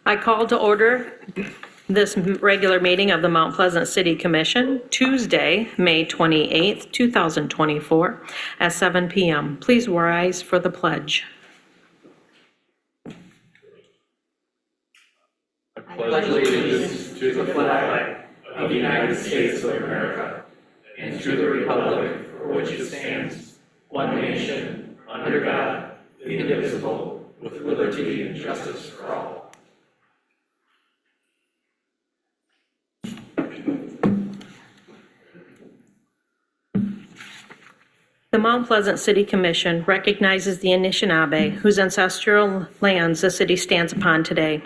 I call to order this regular meeting of the Mount Pleasant City Commission, Tuesday, May 28th, 2024, at 7 p.m. Please rise for the pledge. I pledge allegiance to the flag of the United States of America and to the republic for which it stands, one nation, under God, indivisible, with liberty and justice for all. The Mount Pleasant City Commission recognizes the Anishinaabe, whose ancestral lands the city stands upon today.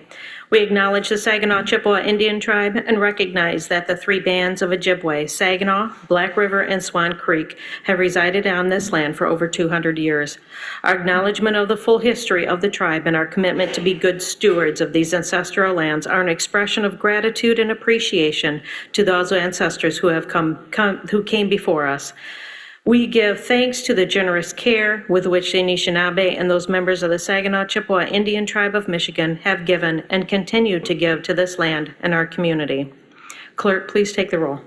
We acknowledge the Saginaw Chippewa Indian Tribe and recognize that the three bands of Ojibwe, Saginaw, Black River, and Swan Creek, have resided on this land for over 200 years. Our acknowledgement of the full history of the tribe and our commitment to be good stewards of these ancestral lands are an expression of gratitude and appreciation to those ancestors who have who came before us. We give thanks to the generous care with which the Anishinaabe and those members of the Saginaw Chippewa Indian Tribe of Michigan have given and continue to give to this land and our community. Clerk, please take the roll.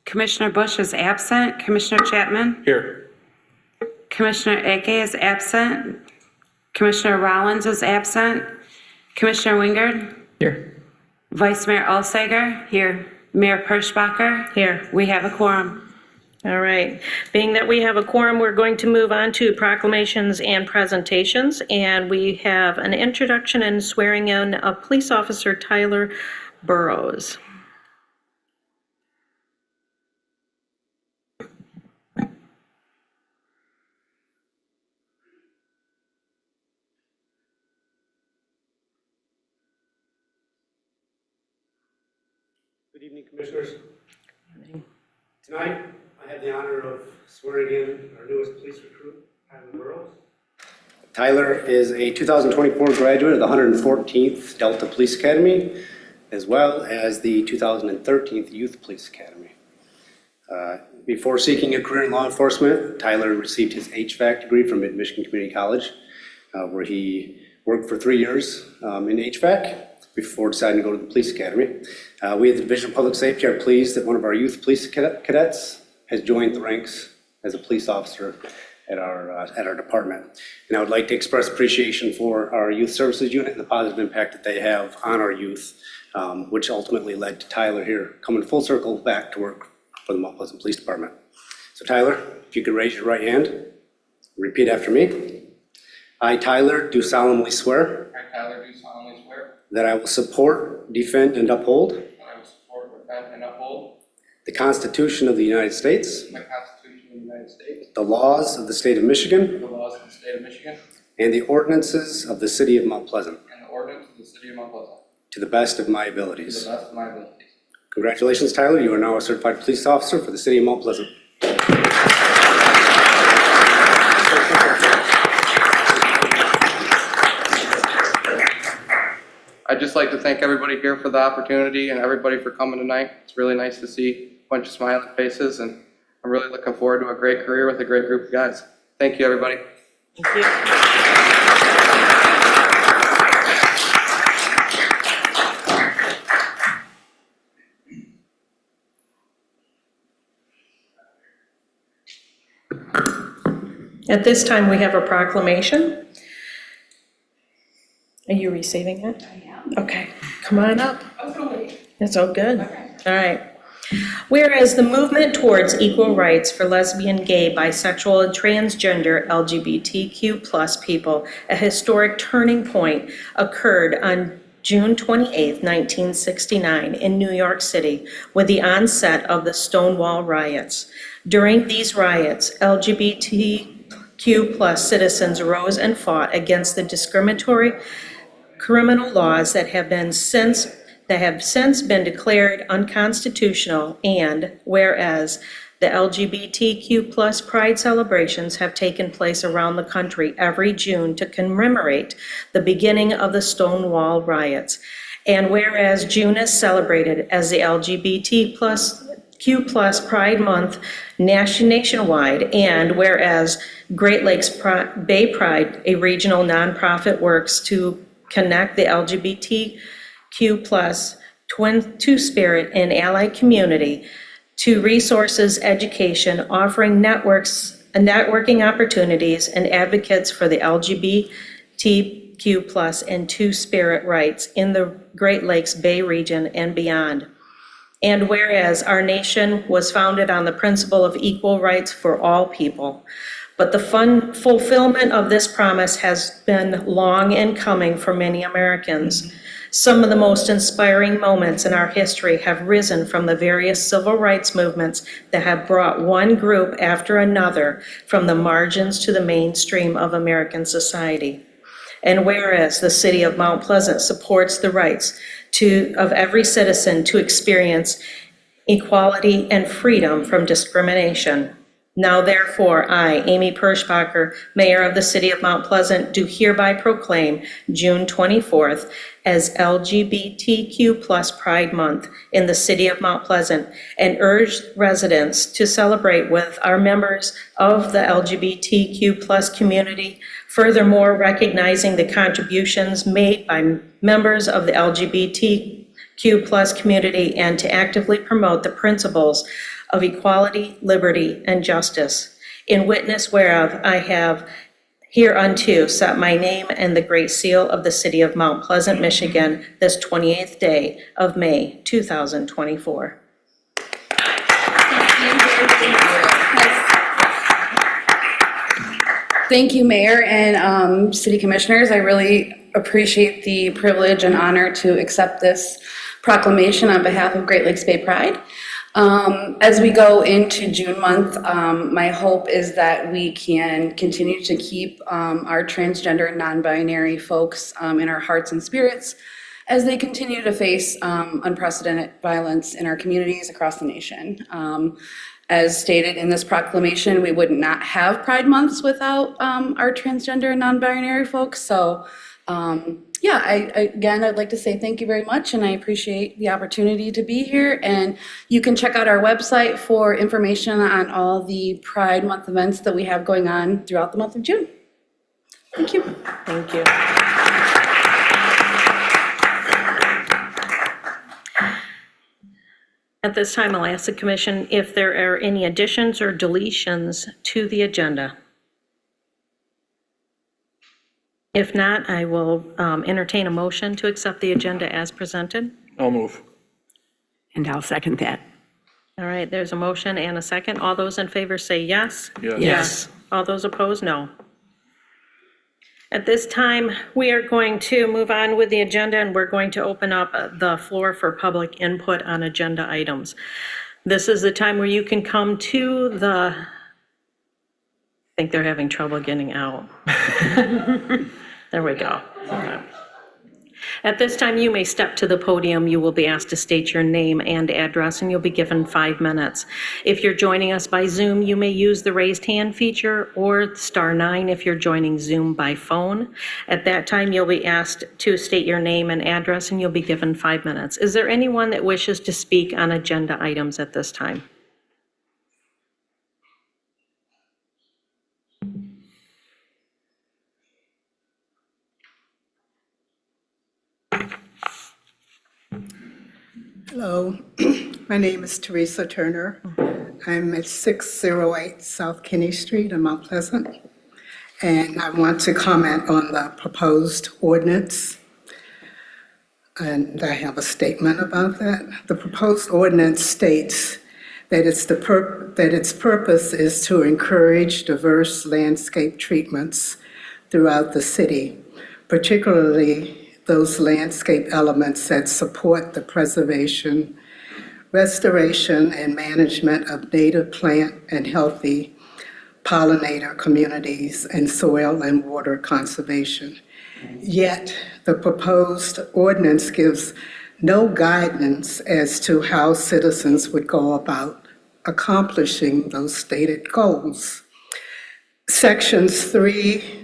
Commissioner Bush is absent. Commissioner Chapman? Here. Commissioner Eke is absent. Commissioner Rollins is absent. Commissioner Wingard? Here. Vice Mayor Alsager? Here. Mayor Perschbacher? Here. We have a quorum. All right. Being that we have a quorum, we're going to move on to proclamations and presentations. And we have an introduction and swearing in of Police Officer Tyler Burrows. Good evening, Commissioners. Tonight, I have the honor of swearing in our newest police recruit, Tyler Burrows. Tyler is a 2024 graduate of the 114th Delta Police Academy, as well as the 2013th Youth Police Academy. Before seeking a career in law enforcement, Tyler received his HVAC degree from Mid-Michigan Community College, where he worked for 3 years in HVAC before deciding to go to the police academy. We at the Division of Public Safety are pleased that one of our youth police cadets has joined the ranks as a police officer at our department. And I would like to express appreciation for our youth services unit and the positive impact that they have on our youth, which ultimately led to Tyler here coming full circle back to work for the Mount Pleasant Police Department. So Tyler, if you could raise your right hand, repeat after me. I, Tyler, do solemnly swear I, Tyler, do solemnly swear that I will support, defend, and uphold that I will support, defend, and uphold the Constitution of the United States, the Constitution of the United States, the laws of the state of Michigan, the laws of the state of Michigan, and the ordinances of the city of Mount Pleasant, and the ordinance of the city of Mount Pleasant, to the best of my to abilities. the best of my abilities. Congratulations, Tyler. You are now a certified police officer for the city of Mount Pleasant. I'd just like to thank everybody here for the opportunity and everybody for coming tonight. It's really nice to see a bunch of smiling faces, and I'm really looking forward to a great career with a great group of guys. Thank you, everybody. Thank you. At this time, we have a proclamation. Are you receiving it? I am. Okay, come on up. It's all good. All right. Whereas the movement towards equal rights for lesbian, gay, bisexual, and transgender LGBTQ+ people, a historic turning point, occurred on June 28, 1969, in New York City, with the onset of the Stonewall riots. During these riots, LGBTQ+ citizens rose and fought against the discriminatory criminal laws that have since been declared unconstitutional, and whereas the LGBTQ+ pride celebrations have taken place around the country every June to commemorate the beginning of the Stonewall riots, and whereas June is celebrated as the LGBTQ+ Pride Month nationwide, and whereas Great Lakes Bay Pride, a regional nonprofit, works to connect the LGBTQ+ Two-Spirit and allied community to resources, education, offering networking opportunities, and advocates for the LGBTQ+ and Two-Spirit rights in the Great Lakes Bay region and beyond. And whereas our nation was founded on the principle of equal rights for all people, but the fulfillment of this promise has been long in coming for many Americans. Some of the most inspiring moments in our history have risen from the various civil rights movements that have brought one group after another from the margins to the mainstream of American society. And whereas the city of Mount Pleasant supports the rights of every citizen to experience equality and freedom from discrimination. Now therefore, I, Amy Perschbacher, Mayor of the City of Mount Pleasant, do hereby proclaim June 24th as LGBTQ+ Pride Month in the City of Mount Pleasant and urge residents to celebrate with our members of the LGBTQ+ community, furthermore recognizing the contributions made by members of the LGBTQ+ community and to actively promote the principles of equality, liberty, and justice. In witness whereof I have hereunto set my name and the great seal of the city of Mount Pleasant, Michigan, this 28th day of May, 2024. Thank you, Mayor and City Commissioners. I really appreciate the privilege and honor to accept this proclamation on behalf of Great Lakes Bay Pride. As we go into June month, my hope is that we can continue to keep our transgender and non-binary folks in our hearts and spirits as they continue to face unprecedented violence in our communities across the nation. As stated in this proclamation, we would not have Pride Months without our transgender and non-binary folks. So again, I'd like to say thank you very much, and I appreciate the opportunity to be here. And you can check out our website for information on all the Pride Month events that we have going on throughout the month of June. Thank you. Thank you. At this time, I'll ask the commission if there are any additions or deletions to the agenda. If not, I will entertain a motion to accept the agenda as presented. I'll move. And I'll second that. All right, there's a motion and a second. All those in favor say yes. Yes. Yes. All those opposed, no. At this time, we are going to move on with the agenda, and we're going to open up the floor for public input on agenda items. This is the time where you can come to the, I think they're having trouble getting out. There we go. Okay. At this time, you may step to the podium. You will be asked to state your name and address, and you'll be given 5 minutes. If you're joining us by Zoom, you may use the raised hand feature or *9 if you're joining Zoom by phone. At that time, you'll be asked to state your name and address, and you'll be given 5 minutes. Is there anyone that wishes to speak on agenda items at this time? Hello, my name is Teresa Turner. I'm at 608 South Kinney Street in Mount Pleasant, and I want to comment on the proposed ordinance. And I have a statement about that. The proposed ordinance states that its purpose is to encourage diverse landscape treatments throughout the city, particularly those landscape elements that support the preservation, restoration, and management of native plant and healthy pollinator communities and soil and water conservation. Yet, the proposed ordinance gives no guidance as to how citizens would go about accomplishing those stated goals. Sections 3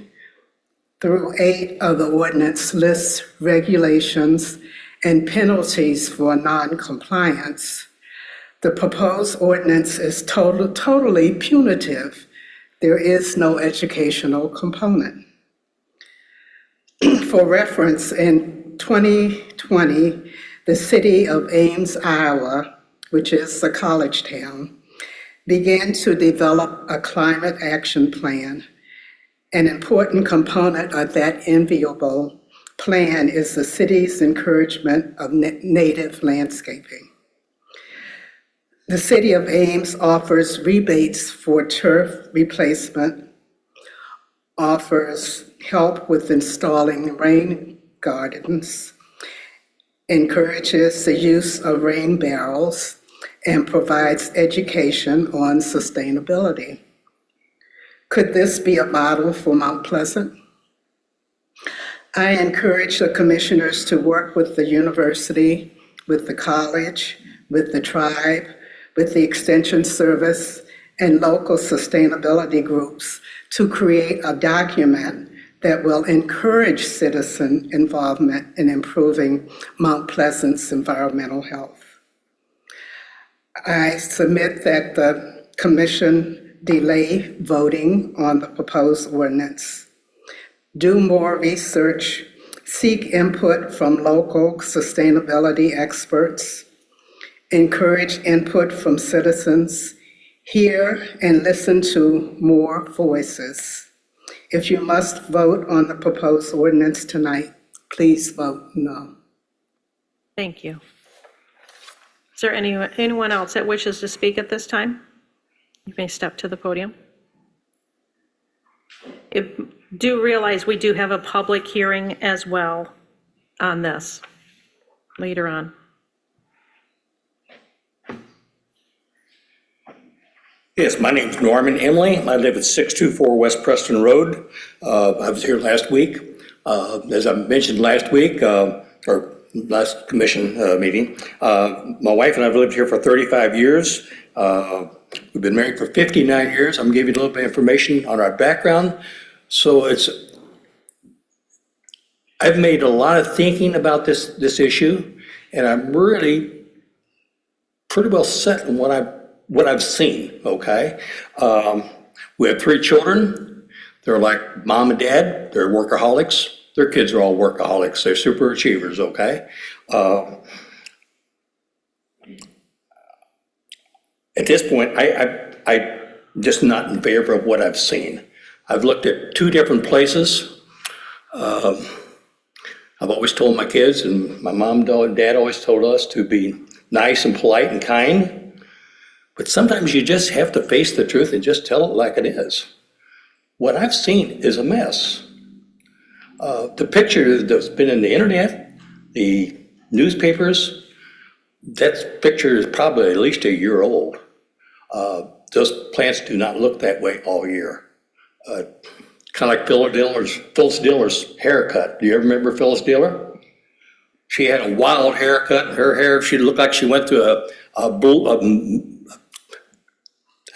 through 8 of the ordinance lists regulations and penalties for non-compliance. The proposed ordinance is totally punitive. There is no educational component. For reference, in 2020, the city of Ames, Iowa, which is a college town, began to develop a climate action plan. An important component of that enviable plan is the city's encouragement of native landscaping. The city of Ames offers rebates for turf replacement, offers help with installing rain gardens, encourages the use of rain barrels, and provides education on sustainability. Could this be a model for Mount Pleasant? I encourage the commissioners to work with the university, with the college, with the tribe, with the Extension Service, and local sustainability groups to create a document that will encourage citizen involvement in improving Mount Pleasant's environmental health. I submit that the commission delay voting on the proposed ordinance. Do more research, seek input from local sustainability experts, encourage input from citizens, hear and listen to more voices. If you must vote on the proposed ordinance tonight, please vote no. Thank you. Is there anyone else that wishes to speak at this time? You may step to the podium. Do realize we do have a public hearing as well on this later on. Yes, my name's Norman Emily. I live at 624 West Preston Road. I was here last week. As I mentioned last week, or last commission meeting, my wife and I have lived here for 35 years. We've been married for 59 years. I'm giving you a little bit of information on our background. So I've made a lot of thinking about this issue, and I'm really pretty well set in what I've seen, okay? We have 3 children. They're like mom and dad. They're workaholics. Their kids are all workaholics. They're super achievers, okay? At this point, I'm just not in favor of what I've seen. I've looked at 2 different places. I've always told my kids, and my mom and dad always told us to be nice and polite and kind. But sometimes you just have to face the truth and just tell it like it is. What I've seen is a mess. The picture that's been in the internet, the newspapers, that picture is probably at least a year old. Those plants do not look that way all year. Kind of like Phyllis Diller's haircut. Do you ever remember Phyllis Diller? She had a wild haircut. Her hair, she looked like she went through I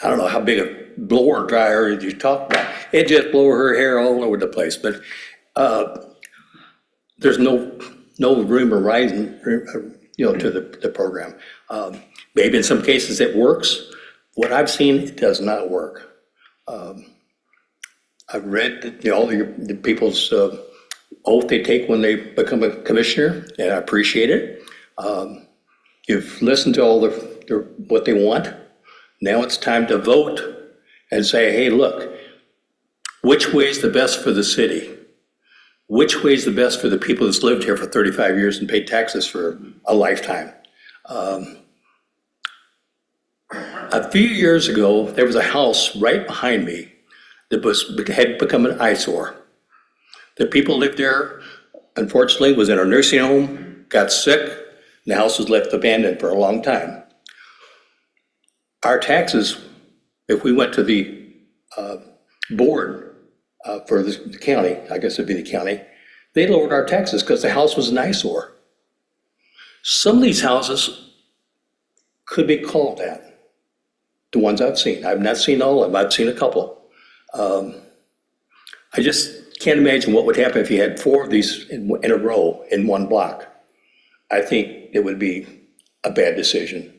don't know how big a blower dryer you talk about. It just blew her hair all over the place. But there's no room or rising, to the program. Maybe in some cases it works. What I've seen, it does not work. I've read all the people's oath they take when they become a commissioner, and I appreciate it. You've listened to all what they want. Now it's time to vote and say, hey, look, which way is the best for the city? Which way is the best for the people that's lived here for 35 years and paid taxes for a lifetime? A few years ago, there was a house right behind me that had become an eyesore. The people lived there, unfortunately, was in a nursing home, got sick, and the house was left abandoned for a long time. Our taxes, if we went to the board for the county, I guess it'd be the county, they lowered our taxes because the house was an eyesore. Some of these houses could be called that. The ones I've seen. I've not seen all of them. I've seen a couple. I just can't imagine what would happen if you had 4 of these in a row in one block. I think it would be a bad decision.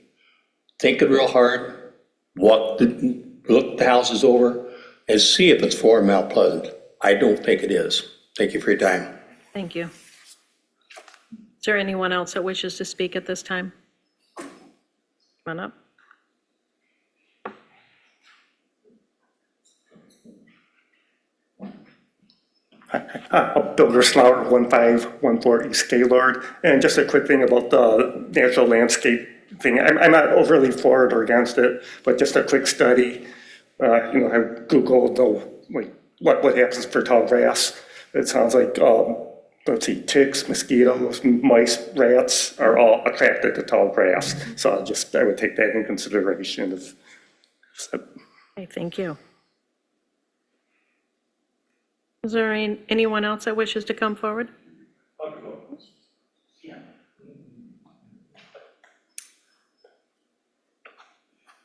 Think it real hard, look the houses over, and see if it's for Mount Pleasant. I don't think it is. Thank you for your time. Thank you. Is there anyone else that wishes to speak at this time? Come on up. Builder Slaughter, 1514 East Gaylord. And just a quick thing about the natural landscape thing. I'm not overly for it or against it, but just a quick study. I Googled what happens for tall grass. It sounds like, let's see, ticks, mosquitoes, mice, rats are all attracted to tall grass. So I would take that in consideration. Okay, thank you. Is there anyone else that wishes to come forward?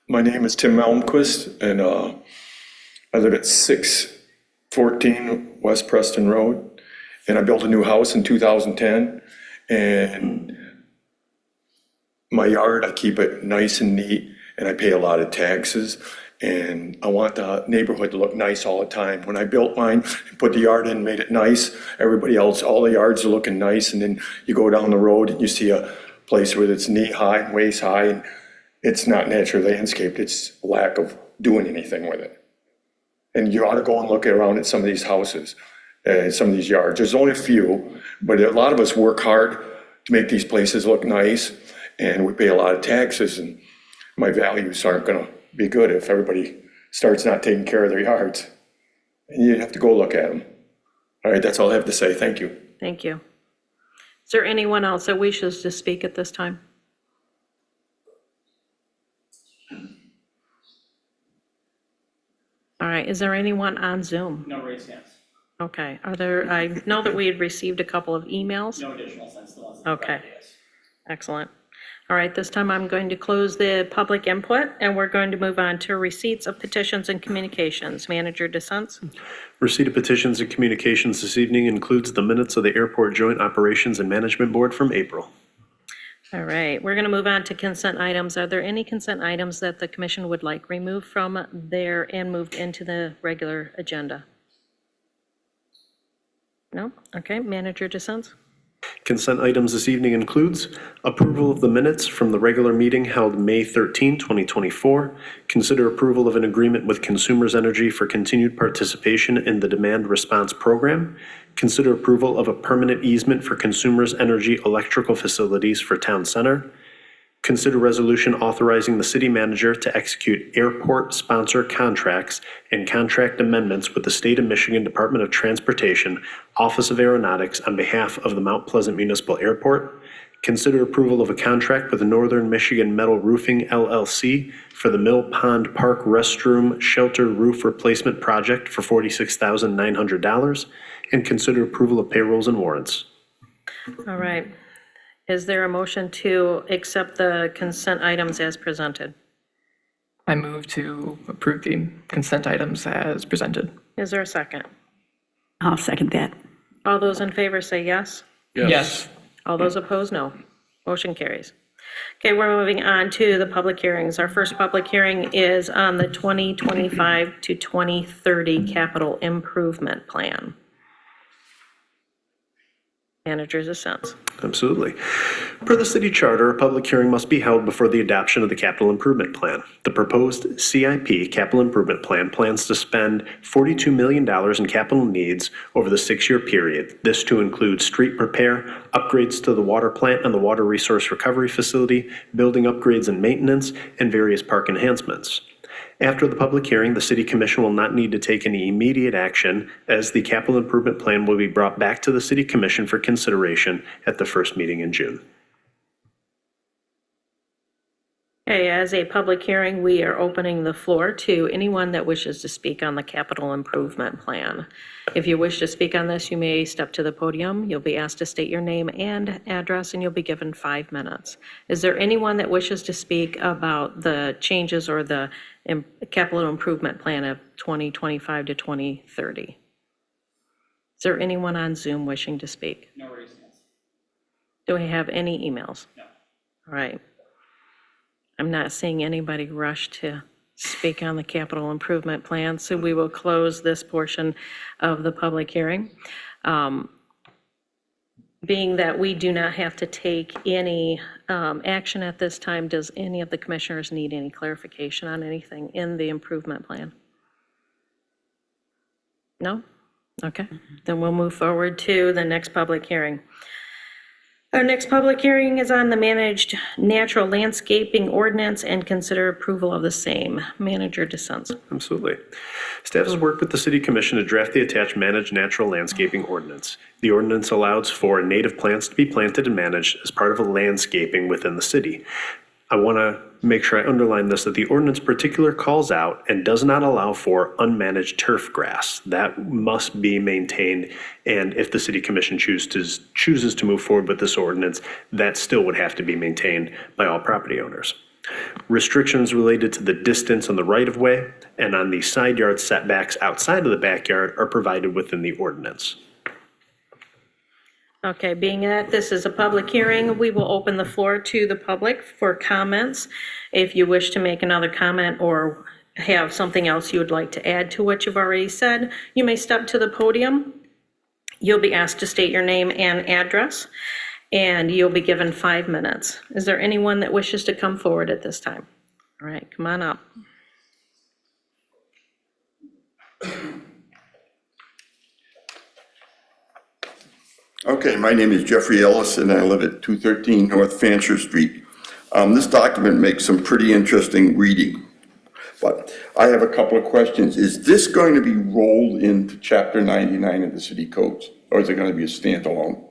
My name is Tim Malmquist, and I live at 614 West Preston Road. And I built a new house in 2010. And my yard, I keep it nice and neat, and I pay a lot of taxes. And I want the neighborhood to look nice all the time. When I built mine, put the yard in, made it nice, everybody else, all the yards are looking nice. And then you go down the road and you see a place where it's knee high, waist high, and it's not naturally landscaped. It's a lack of doing anything with it. And you ought to go and look around at some of these houses, some of these yards. There's only a few, but a lot of us work hard to make these places look nice, and we pay a lot of taxes, and my values aren't gonna be good if everybody starts not taking care of their yards. And you have to go look at them. All right, that's all I have to say. Thank you. Thank you. Is there anyone else that wishes to speak at this time? All right, is there anyone on Zoom? No raised hands. Okay, I know that we had received a couple of emails. No additional since the ones. Okay. Excellent. All right, this time I'm going to close the public input, and we're going to move on to receipts of petitions and communications. Manager DeSense? Receipt of petitions and communications this evening includes the minutes of the Airport Joint Operations and Management Board from April. All right, we're going to move on to consent items. Are there any consent items that the commission would like removed from there and moved into the regular agenda? No? Okay, Manager DeSense? Consent items this evening includes approval of the minutes from the regular meeting held May 13, 2024. Consider approval of an agreement with Consumers Energy for continued participation in the Demand Response Program. Consider approval of a permanent easement for Consumers Energy electrical facilities for Town Center. Consider resolution authorizing the city manager to execute airport sponsor contracts and contract amendments with the State of Michigan Department of Transportation, Office of Aeronautics on behalf of the Mount Pleasant Municipal Airport. Consider approval of a contract with Northern Michigan Metal Roofing LLC for the Mill Pond Park Restroom Shelter Roof Replacement Project for $46,900. And consider approval of payrolls and warrants. All right. Is there a motion to accept the consent items as presented? I move to approve the consent items as presented. Is there a second? I'll second that. All those in favor say yes. Yes. All those opposed, no. Motion carries. Okay, we're moving on to the public hearings. Our first public hearing is on the 2025 to 2030 capital improvement plan. Manager's assents. Absolutely. Per the city charter, a public hearing must be held before the adoption of the capital improvement plan. The proposed CIP capital improvement plan plans to spend $42 million in capital needs over the 6-year period. This to include street repair, upgrades to the water plant and the water resource recovery facility, building upgrades and maintenance, and various park enhancements. After the public hearing, the City Commission will not need to take any immediate action, as the capital improvement plan will be brought back to the City Commission for consideration at the first meeting in June. Okay, as a public hearing, we are opening the floor to anyone that wishes to speak on the capital improvement plan. If you wish to speak on this, you may step to the podium. You'll be asked to state your name and address, and you'll be given 5 minutes. Is there anyone that wishes to speak about the changes or the capital improvement plan of 2025 to 2030? Is there anyone on Zoom wishing to speak? No raised hands. Do we have any emails? No. All right. I'm not seeing anybody rush to speak on the capital improvement plan, so we will close this portion of the public hearing. Being that we do not have to take any action at this time, does any of the commissioners need any clarification on anything in the improvement plan? No? Okay, then we'll move forward to the next public hearing. Our next public hearing is on the managed natural landscaping ordinance and consider approval of the same. Manager DeSenza. Absolutely. Staff has worked with the City Commission to draft the attached managed natural landscaping ordinance. The ordinance allows for native plants to be planted and managed as part of a landscaping within the city. I want to make sure I underline this, that the ordinance particular calls out and does not allow for unmanaged turf grass. That must be maintained, and if the City Commission chooses to move forward with this ordinance, that still would have to be maintained by all property owners. Restrictions related to the distance on the right-of-way and on the side yard setbacks outside of the backyard are provided within the ordinance. Okay, being that this is a public hearing, we will open the floor to the public for comments. If you wish to make another comment or have something else you would like to add to what you've already said, you may step to the podium. You'll be asked to state your name and address, and you'll be given 5 minutes. Is there anyone that wishes to come forward at this time? All right, come on up. Okay, my name is Jeffrey Ellis, and I live at 213 North Fancher Street. This document makes some pretty interesting reading, but I have a couple of questions. Is this going to be rolled into Chapter 99 of the city codes, or is it going to be a standalone?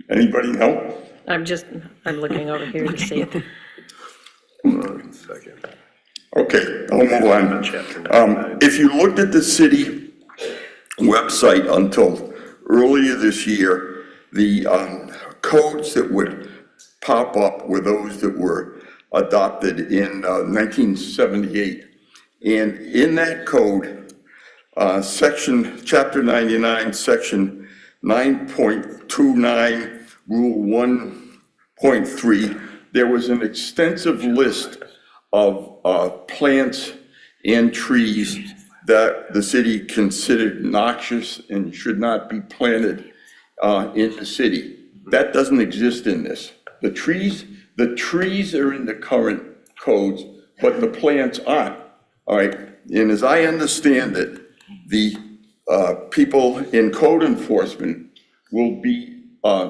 Anybody know? I'm looking over here to see. Hold on a second. Okay, I'll move on. If you looked at the city website until earlier this year, the codes that would pop up were those that were adopted in 1978. And in that code, Chapter 99, Section 9.29, Rule 1.3, there was an extensive list of plants and trees that the city considered noxious and should not be planted in the city. That doesn't exist in this. The trees are in the current codes, but the plants aren't, all right? And as I understand it, the people in code enforcement will be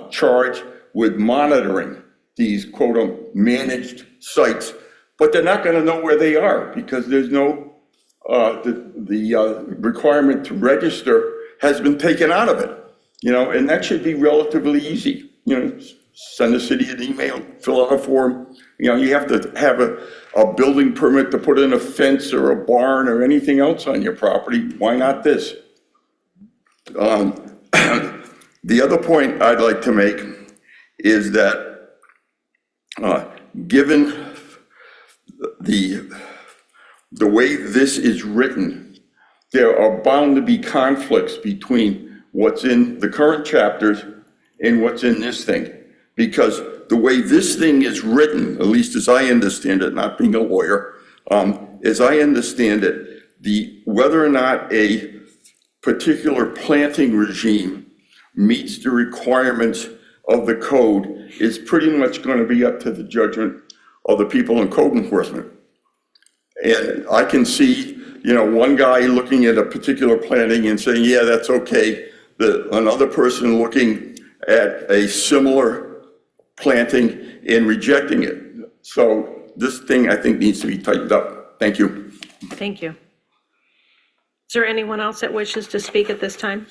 charged with monitoring these quote managed sites, but they're not gonna know where they are because there's no the requirement to register has been taken out of it, and that should be relatively easy. Send the city an email, fill out a form. You have to have a building permit to put in a fence or a barn or anything else on your property. Why not this? The other point I'd like to make is that given the way this is written, there are bound to be conflicts between what's in the current chapters and what's in this thing. Because the way this thing is written, at least as I understand it, not being a lawyer, as I understand it, whether or not a particular planting regime meets the requirements of the code is pretty much going to be up to the judgment of the people in code enforcement. And I can see, one guy looking at a particular planting and saying, yeah, that's okay. Another person looking at a similar planting and rejecting it. So this thing, I think, needs to be tightened up. Thank you. Thank you. Is there anyone else that wishes to speak at this time?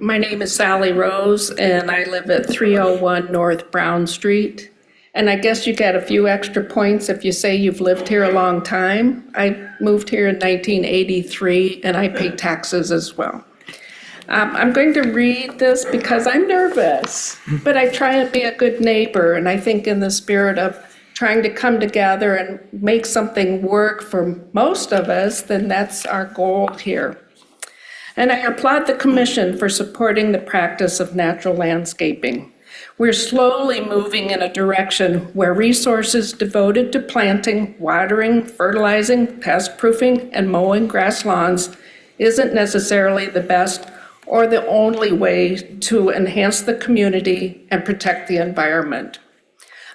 My name is Sally Rose, and I live at 301 North Brown Street. And I guess you get a few extra points if you say you've lived here a long time. I moved here in 1983, and I pay taxes as well. I'm going to read this because I'm nervous, but I try and be a good neighbor, and I think in the spirit of trying to come together and make something work for most of us, then that's our goal here. And I applaud the commission for supporting the practice of natural landscaping. We're slowly moving in a direction where resources devoted to planting, watering, fertilizing, pest proofing, and mowing grass lawns isn't necessarily the best or the only way to enhance the community and protect the environment.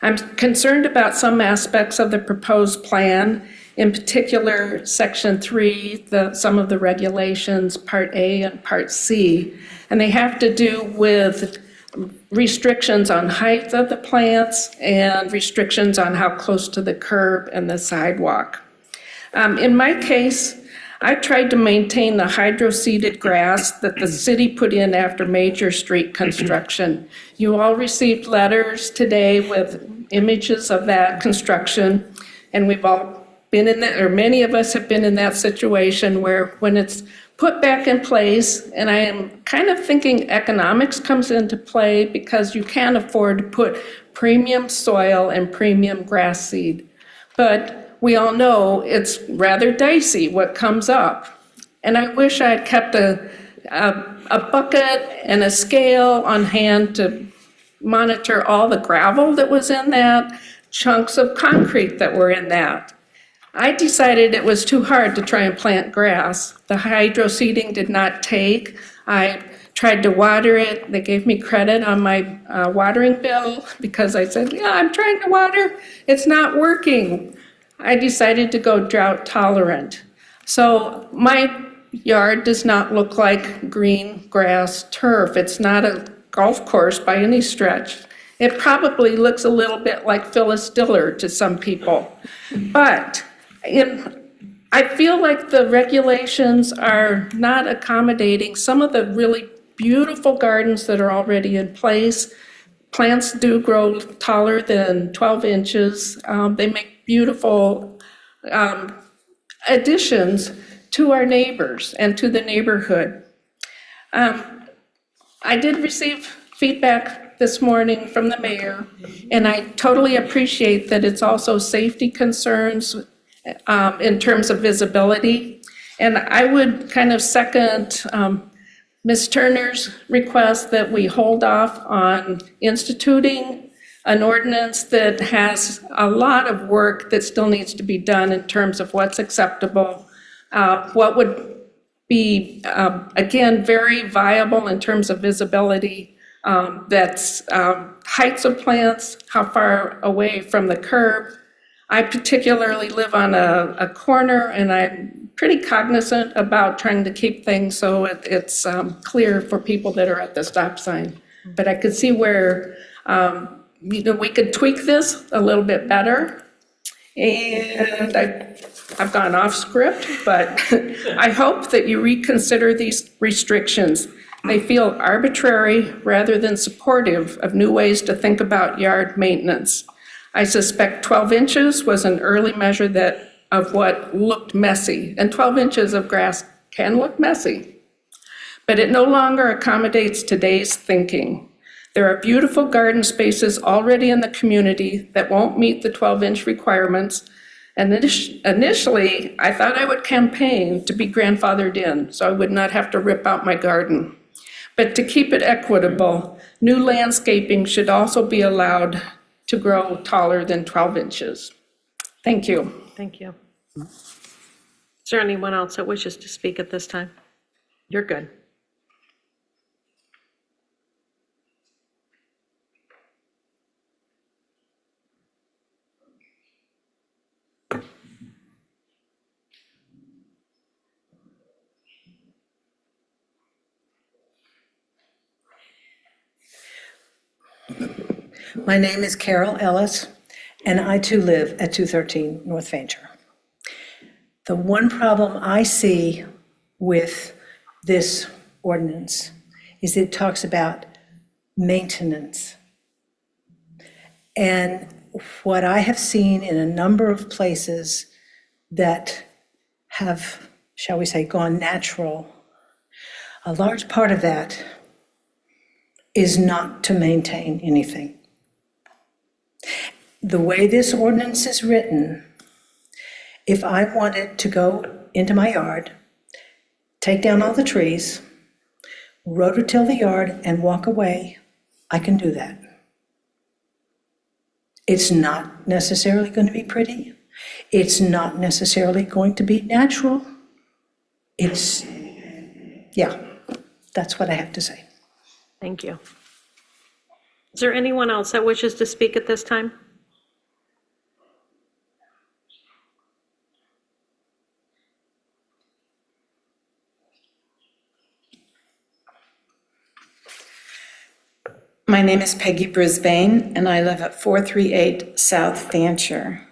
I'm concerned about some aspects of the proposed plan, in particular, Section 3, some of the regulations, Part A and Part C, and they have to do with restrictions on height of the plants and restrictions on how close to the curb and the sidewalk. In my case, I tried to maintain the hydro-seeded grass that the city put in after major street construction. You all received letters today with images of that construction, and we've all been in that, or many of us have been in that situation where when it's put back in place, and I am kind of thinking economics comes into play because you can't afford to put premium soil and premium grass seed. But we all know it's rather dicey what comes up. And I wish I had kept a bucket and a scale on hand to monitor all the gravel that was in that, chunks of concrete that were in that. I decided it was too hard to try and plant grass. The hydro seeding did not take. I tried to water it. They gave me credit on my watering bill because I said, yeah, I'm trying to water. It's not working. I decided to go drought tolerant. So my yard does not look like green grass turf. It's not a golf course by any stretch. It probably looks a little bit like Phyllis Diller to some people. But I feel like the regulations are not accommodating some of the really beautiful gardens that are already in place. Plants do grow taller than 12 inches. They make beautiful additions to our neighbors and to the neighborhood. I did receive feedback this morning from the mayor, and I totally appreciate that it's also safety concerns in terms of visibility. And I would kind of second Ms. Turner's request that we hold off on instituting an ordinance that has a lot of work that still needs to be done in terms of what's acceptable, what would be, again, very viable in terms of visibility, that's heights of plants, how far away from the curb. I particularly live on a corner, and I'm pretty cognizant about trying to keep things so it's clear for people that are at the stop sign. But I could see where we could tweak this a little bit better. And I've gone off script, but I hope that you reconsider these restrictions. They feel arbitrary rather than supportive of new ways to think about yard maintenance. I suspect 12 inches was an early measure of what looked messy, and 12 inches of grass can look messy. But it no longer accommodates today's thinking. There are beautiful garden spaces already in the community that won't meet the 12-inch requirements. And initially, I thought I would campaign to be grandfathered in, so I would not have to rip out my garden. But to keep it equitable, new landscaping should also be allowed to grow taller than 12 inches. Thank you. Thank you. Is there anyone else that wishes to speak at this time? You're good. My name is Carol Ellis, and I too live at 213 North Fancher. The one problem I see with this ordinance is it talks about maintenance. And what I have seen in a number of places that have, shall we say, gone natural, a large part of that is not to maintain anything. The way this ordinance is written, if I wanted to go into my yard, take down all the trees, rototill the yard, and walk away, I can do that. It's not necessarily going to be pretty. It's not necessarily going to be natural. It's, yeah, that's what I have to say. Thank you. Is there anyone else that wishes to speak at this time? My name is Peggy Brisbane, and I live at 438 South Fancher.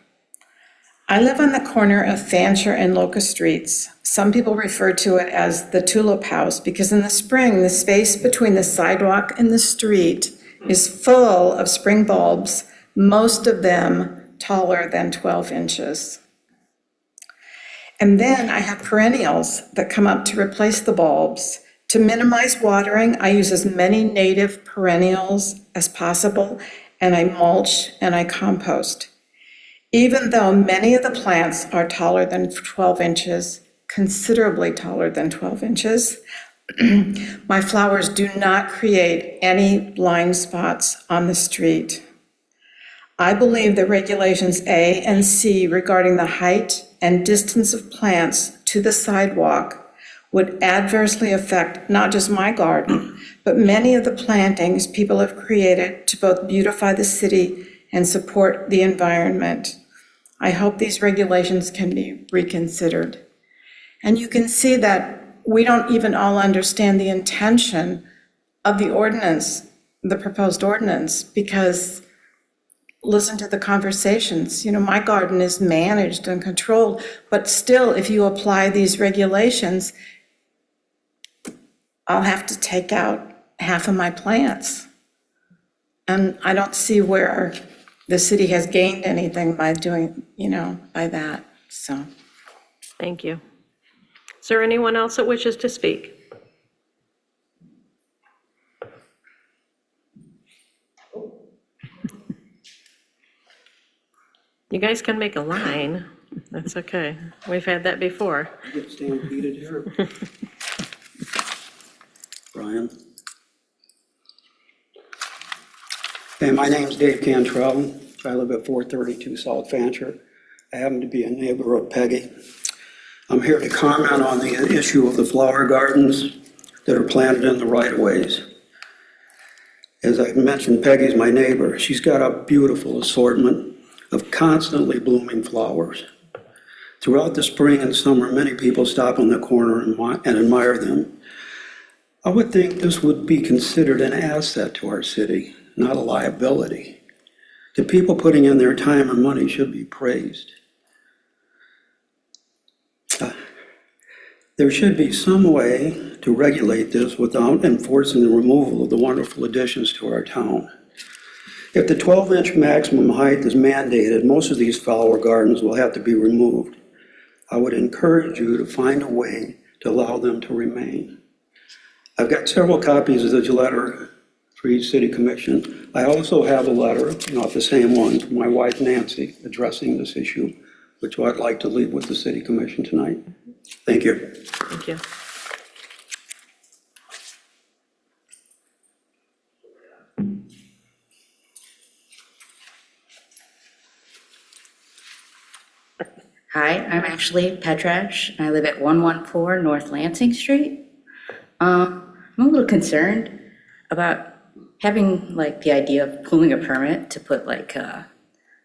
I live on the corner of Fancher and Locust Streets. Some people refer to it as the Tulip House because in the spring, the space between the sidewalk and the street is full of spring bulbs, most of them taller than 12 inches. And then I have perennials that come up to replace the bulbs. To minimize watering, I use as many native perennials as possible, and I mulch and I compost. Even though many of the plants are taller than 12 inches, considerably taller than 12 inches, my flowers do not create any blind spots on the street. I believe that regulations A and C regarding the height and distance of plants to the sidewalk would adversely affect not just my garden, but many of the plantings people have created to both beautify the city and support the environment. I hope these regulations can be reconsidered. And you can see that we don't even all understand the intention of the ordinance, the proposed ordinance, because listen to the conversations. You know, my garden is managed and controlled, but still, if you apply these regulations, I'll have to take out half of my plants. And I don't see where the city has gained anything by doing, by that, so. Thank you. Is there anyone else that wishes to speak? You guys can make a line. That's okay. We've had that before. Get stampeded here. Brian. Hey, my name's Dave Cantrell. I live at 432 South Fancher. I happen to be a neighbor of Peggy. I'm here to comment on the issue of the flower gardens that are planted in the right-of-ways. As I mentioned, Peggy's my neighbor. She's got a beautiful assortment of constantly blooming flowers. Throughout the spring and summer, many people stop on the corner and admire them. I would think this would be considered an asset to our city, not a liability. The people putting in their time and money should be praised. There should be some way to regulate this without enforcing the removal of the wonderful additions to our town. If the 12-inch maximum height is mandated, most of these flower gardens will have to be removed. I would encourage you to find a way to allow them to remain. I've got several copies of this letter for each city commission. I also have a letter, not the same one, from my wife Nancy addressing this issue, which I'd like to leave with the city commission tonight. Thank you. Thank you. Hi, I'm Ashley Petrash, and I live at 114 North Lansing Street. I'm a little concerned about having the idea of pulling a permit to put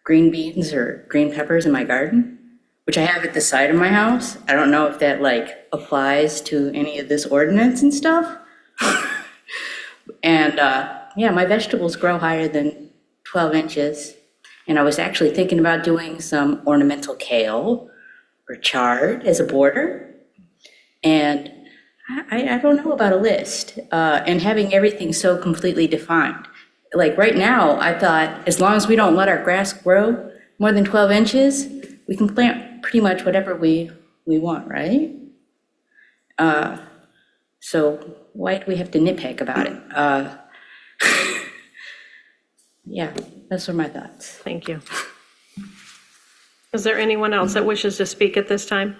green beans or green peppers in my garden, which I have at the side of my house. I don't know if that applies to any of this ordinance and stuff. And yeah, my vegetables grow higher than 12 inches. And I was actually thinking about doing some ornamental kale or chard as a border. And I don't know about a list and having everything so completely defined. Right now, I thought as long as we don't let our grass grow more than 12 inches, we can plant pretty much whatever we want, right? So why do we have to nitpick about it? Yeah, those are my thoughts. Thank you. Is there anyone else that wishes to speak at this time?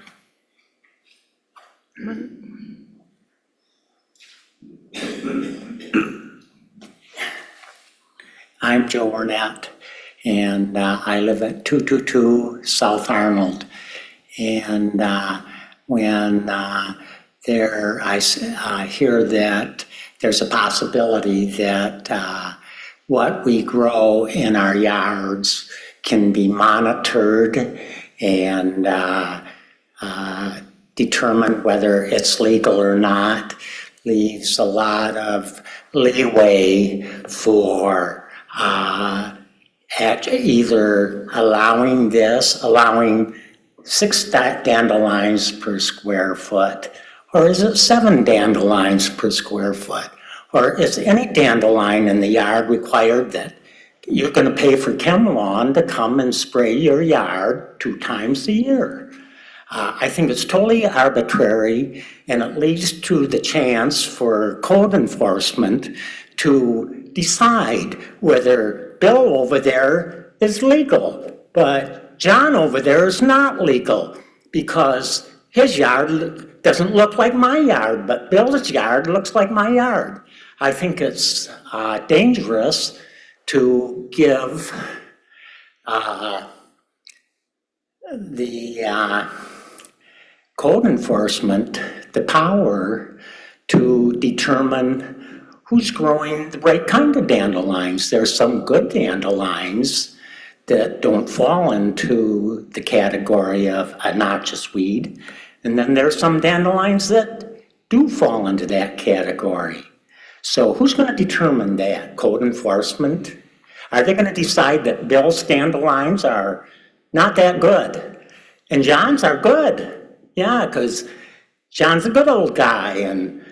I'm Joe Ornat, and I live at 222 South Arnold. And when I hear that there's a possibility that what we grow in our yards can be monitored and determine whether it's legal or not, leaves a lot of leeway for at either allowing 6 dandelions per square foot, or is it 7 dandelions per square foot? Or is any dandelion in the yard required that you're going to pay for ChemLawn to come and spray your yard 2 times a year? I think it's totally arbitrary, and it leads to the chance for code enforcement to decide whether Bill over there is legal, but John over there is not legal, because his yard doesn't look like my yard, but Bill's yard looks like my yard. I think it's dangerous to give the code enforcement the power to determine who's growing the right kind of dandelions. There's some good dandelions that don't fall into the category of a noxious weed, and then there's some dandelions that do fall into that category. So who's going to determine that? Code enforcement? Are they going to decide that Bill's dandelions are not that good and John's are good? Yeah, because John's a good old guy and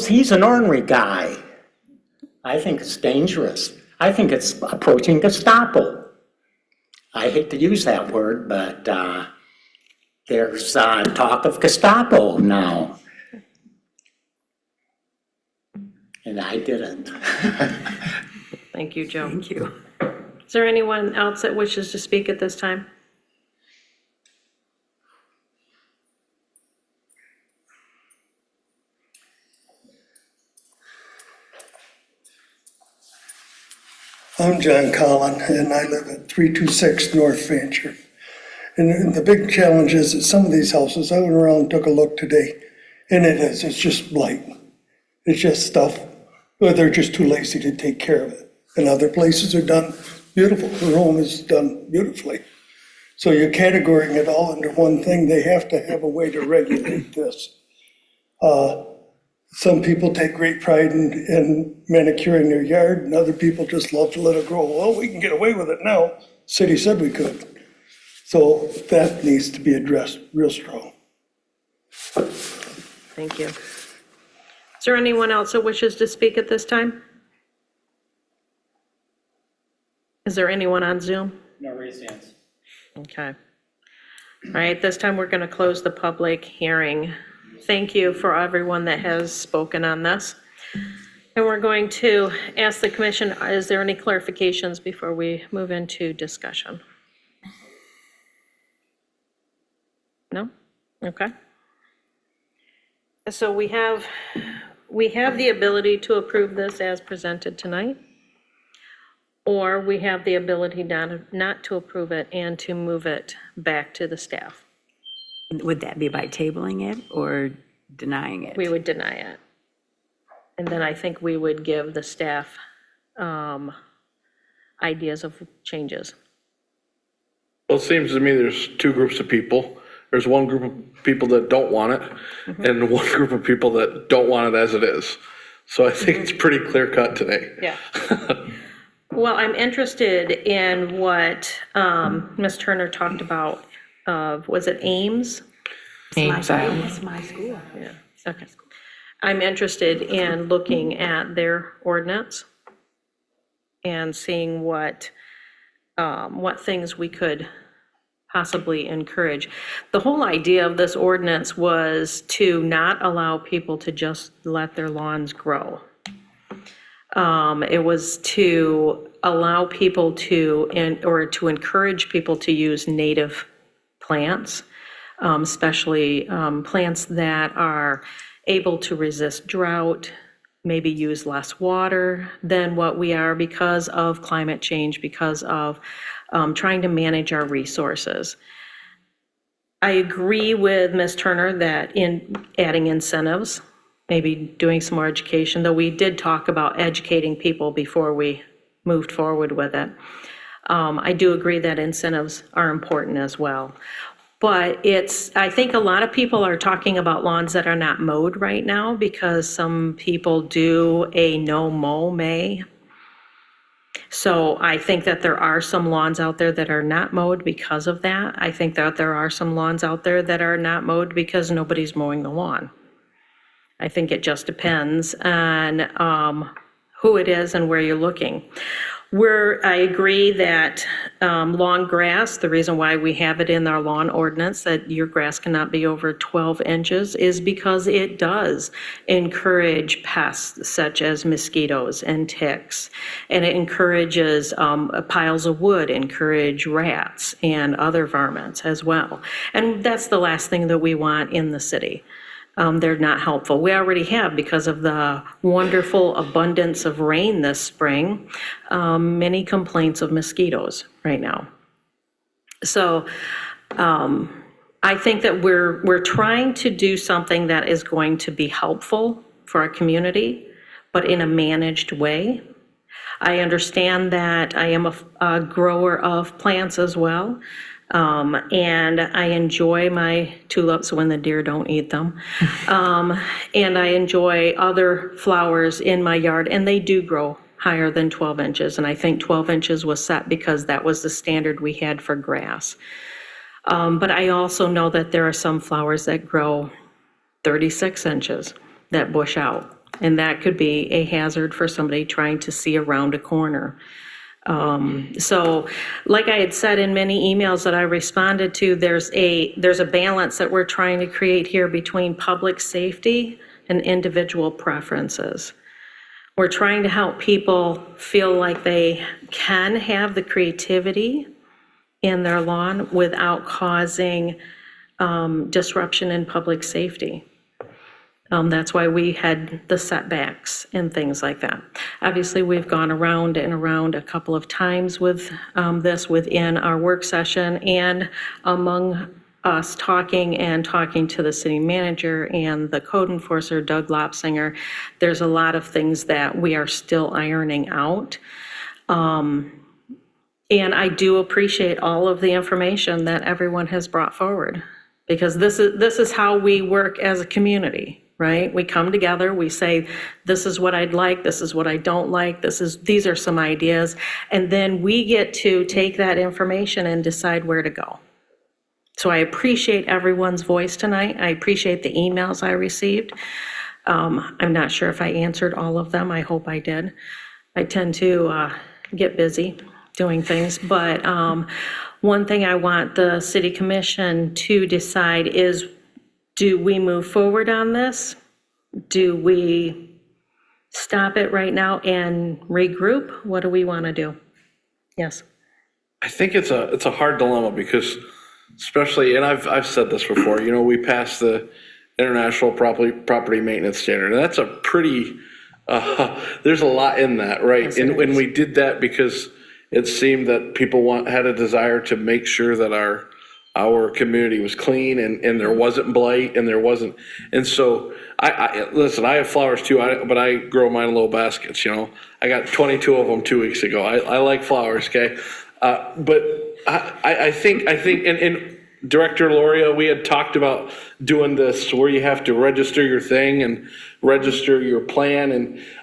he's an ornery guy. I think it's dangerous. I think it's approaching Gestapo. I hate to use that word, but there's talk of Gestapo now. And I didn't. Thank you, Joe. Thank you. Is there anyone else that wishes to speak at this time? I'm John Collin, and I live at 326 North Fancher. And the big challenge is that some of these houses, I went around and took a look today, and it's just blight. It's just stuff, but they're just too lazy to take care of it. And other places are done beautiful. Rome is done beautifully. So you're categorizing it all under one thing. They have to have a way to regulate this. Some people take great pride in manicuring their yard, and other people just love to let it grow. Well, we can get away with it now. City said we could. So that needs to be addressed real strong. Thank you. Is there anyone else that wishes to speak at this time? Is there anyone on Zoom? No raised hands. Okay. All right, this time we're going to close the public hearing. Thank you for everyone that has spoken on this. And we're going to ask the commission, is there any clarifications before we move into discussion? No? Okay. So we have the ability to approve this as presented tonight, or we have the ability not to approve it and to move it back to the staff. Would that be by tabling it or denying it? We would deny it. And then I think we would give the staff ideas of changes. Well, it seems to me there's 2 groups of people. There's one group of people that don't want it, and one group of people that don't want it as it is. So I think it's pretty clear cut today. Yeah. Well, I'm interested in what Ms. Turner talked about, was it Ames? It's my school. Yeah, okay. I'm interested in looking at their ordinance and seeing what things we could possibly encourage. The whole idea of this ordinance was to not allow people to just let their lawns grow. It was to allow people or to encourage people to use native plants, especially plants that are able to resist drought, maybe use less water than what we are because of climate change, because of trying to manage our resources. I agree with Ms. Turner that in adding incentives, maybe doing some more education, though we did talk about educating people before we moved forward with it. I do agree that incentives are important as well. But I think a lot of people are talking about lawns that are not mowed right now because some people do a no mow May. So I think that there are some lawns out there that are not mowed because of that. I think that there are some lawns out there that are not mowed because nobody's mowing the lawn. I think it just depends on who it is and where you're looking. I agree that long grass, the reason why we have it in our lawn ordinance that your grass cannot be over 12 inches is because it does encourage pests such as mosquitoes and ticks. And it encourages piles of wood, encourage rats and other varmints as well. And that's the last thing that we want in the city. They're not helpful. We already have, because of the wonderful abundance of rain this spring, many complaints of mosquitoes right now. So I think that we're trying to do something that is going to be helpful for our community, but in a managed way. I understand that I am a grower of plants as well. And I enjoy my tulips when the deer don't eat them. And I enjoy other flowers in my yard, and they do grow higher than 12 inches. And I think 12 inches was set because that was the standard we had for grass. But I also know that there are some flowers that grow 36 inches that bush out. And that could be a hazard for somebody trying to see around a corner. So like I had said in many emails that I responded to, there's a balance that we're trying to create here between public safety and individual preferences. We're trying to help people feel like they can have the creativity in their lawn without causing disruption in public safety. That's why we had the setbacks and things like that. Obviously, we've gone around and around a couple of times with this within our work session and among us talking to the city manager and the code enforcer, Doug Lopsinger. There's a lot of things that we are still ironing out. And I do appreciate all of the information that everyone has brought forward, because this is how we work as a community. Right? We come together, we say, this is what I'd like, this is what I don't like, these are some ideas, and then we get to take that information and decide where to go. So I appreciate everyone's voice tonight. I appreciate the emails I received. I'm not sure if I answered all of them. I hope I did. I tend to get busy doing things, but one thing I want the City Commission to decide is, do we move forward on this? Do we stop it right now and regroup? What do we want to do? Yes. I think it's a hard dilemma because, especially, and I've said this before, we passed the International Property Maintenance Standard, and that's a pretty, there's a lot in that, right? Yes, and we did that because it seemed that people had a desire to make sure that our community was clean and there wasn't blight and there wasn't. And so listen, I have flowers too, but I grow mine in little baskets, I got 22 of them 2 weeks ago. I like flowers, okay? But I think, and Director Loria, we had talked about doing this where you have to register your thing and register your plan.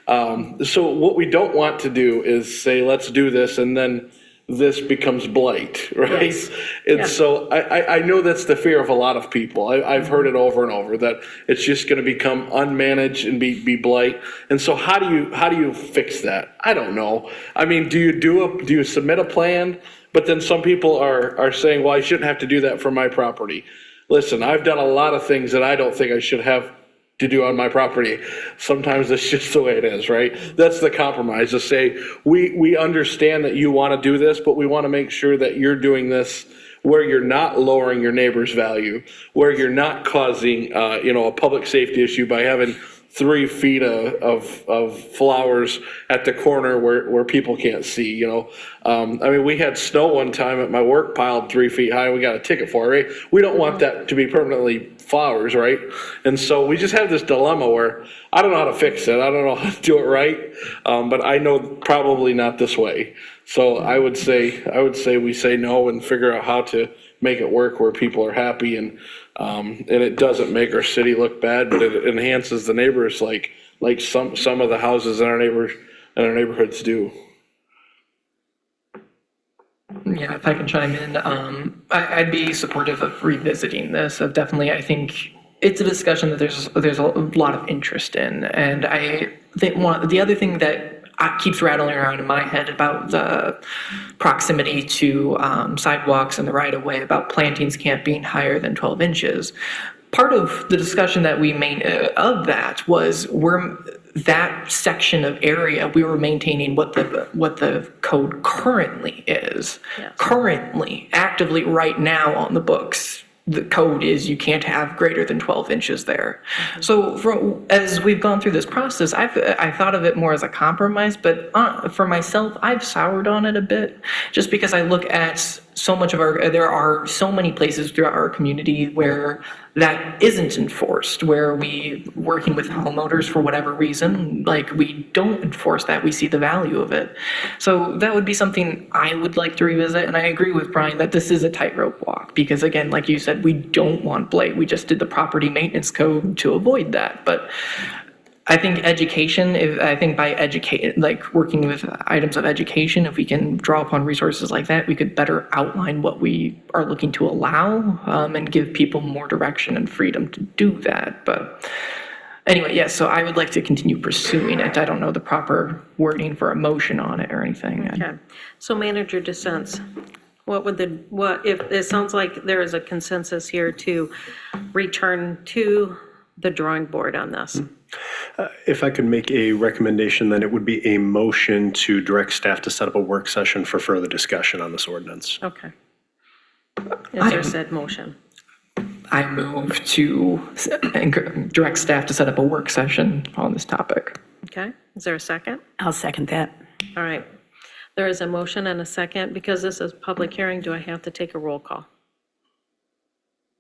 And so what we don't want to do is say, let's do this, and then this becomes blight, right? Yes. And Yeah. so I know that's the fear of a lot of people. I've heard it over and over, that it's just going to become unmanaged and be blight. And so how do you fix that? I don't know. I mean, do you submit a plan? But then some people are saying, well, I shouldn't have to do that for my property. Listen, I've done a lot of things that I don't think I should have to do on my property. Sometimes it's just the way it is, right? That's the compromise, to say, we understand that you want to do this, but we want to make sure that you're doing this where you're not lowering your neighbor's value, where you're not causing, a public safety issue by having 3 feet of flowers at the corner where people can't see, you know? I mean, we had snow one time at my work piled 3 feet high, we got a ticket for it, right? We don't want that to be permanently flowers, right? And so we just have this dilemma where I don't know how to fix it, I don't know how to do it right, but I know probably not this way. So I would say we say no and figure out how to make it work where people are happy and it doesn't make our city look bad, but it enhances the neighbors like some of the houses in our neighborhoods do. Yeah, if I can chime in, I'd be supportive of revisiting this. Of definitely, I think it's a discussion that there's a lot of interest in, and I think the other thing that keeps rattling around in my head about the proximity to sidewalks and the right-of-way, about plantings can't be higher than 12 inches. Part of the discussion that we made of that was that section of area, we were maintaining what the code currently is. Yes. Currently, actively right now on the books, the code is you can't have greater than 12 inches there. So as we've gone through this process, I thought of it more as a compromise, but for myself, I've soured on it a bit, just because I look at so much of there are so many places throughout our community where that isn't enforced, where working with homeowners for whatever reason, like we don't enforce that, we see the value of it. So that would be something I would like to revisit, and I agree with Brian that this is a tightrope walk, because again, like you said, we don't want blight, we just did the property maintenance code to avoid that, but I think by working with items of education, if we can draw upon resources like that, we could better outline what we are looking to allow and give people more direction and freedom to do that. But anyway, yes, so I would like to continue pursuing it. I don't know the proper wording for a motion on it or anything. Okay, so manager dissents. What if it sounds like there is a consensus here to return to the drawing board on this? If I could make a recommendation, then it would be a motion to direct staff to set up a work session for further discussion on this ordinance. Okay. Is there said motion? I move to direct staff to set up a work session on this topic. Okay, is there a second? I'll second that. All right. There is a motion and a second. Because this is public hearing, do I have to take a roll call?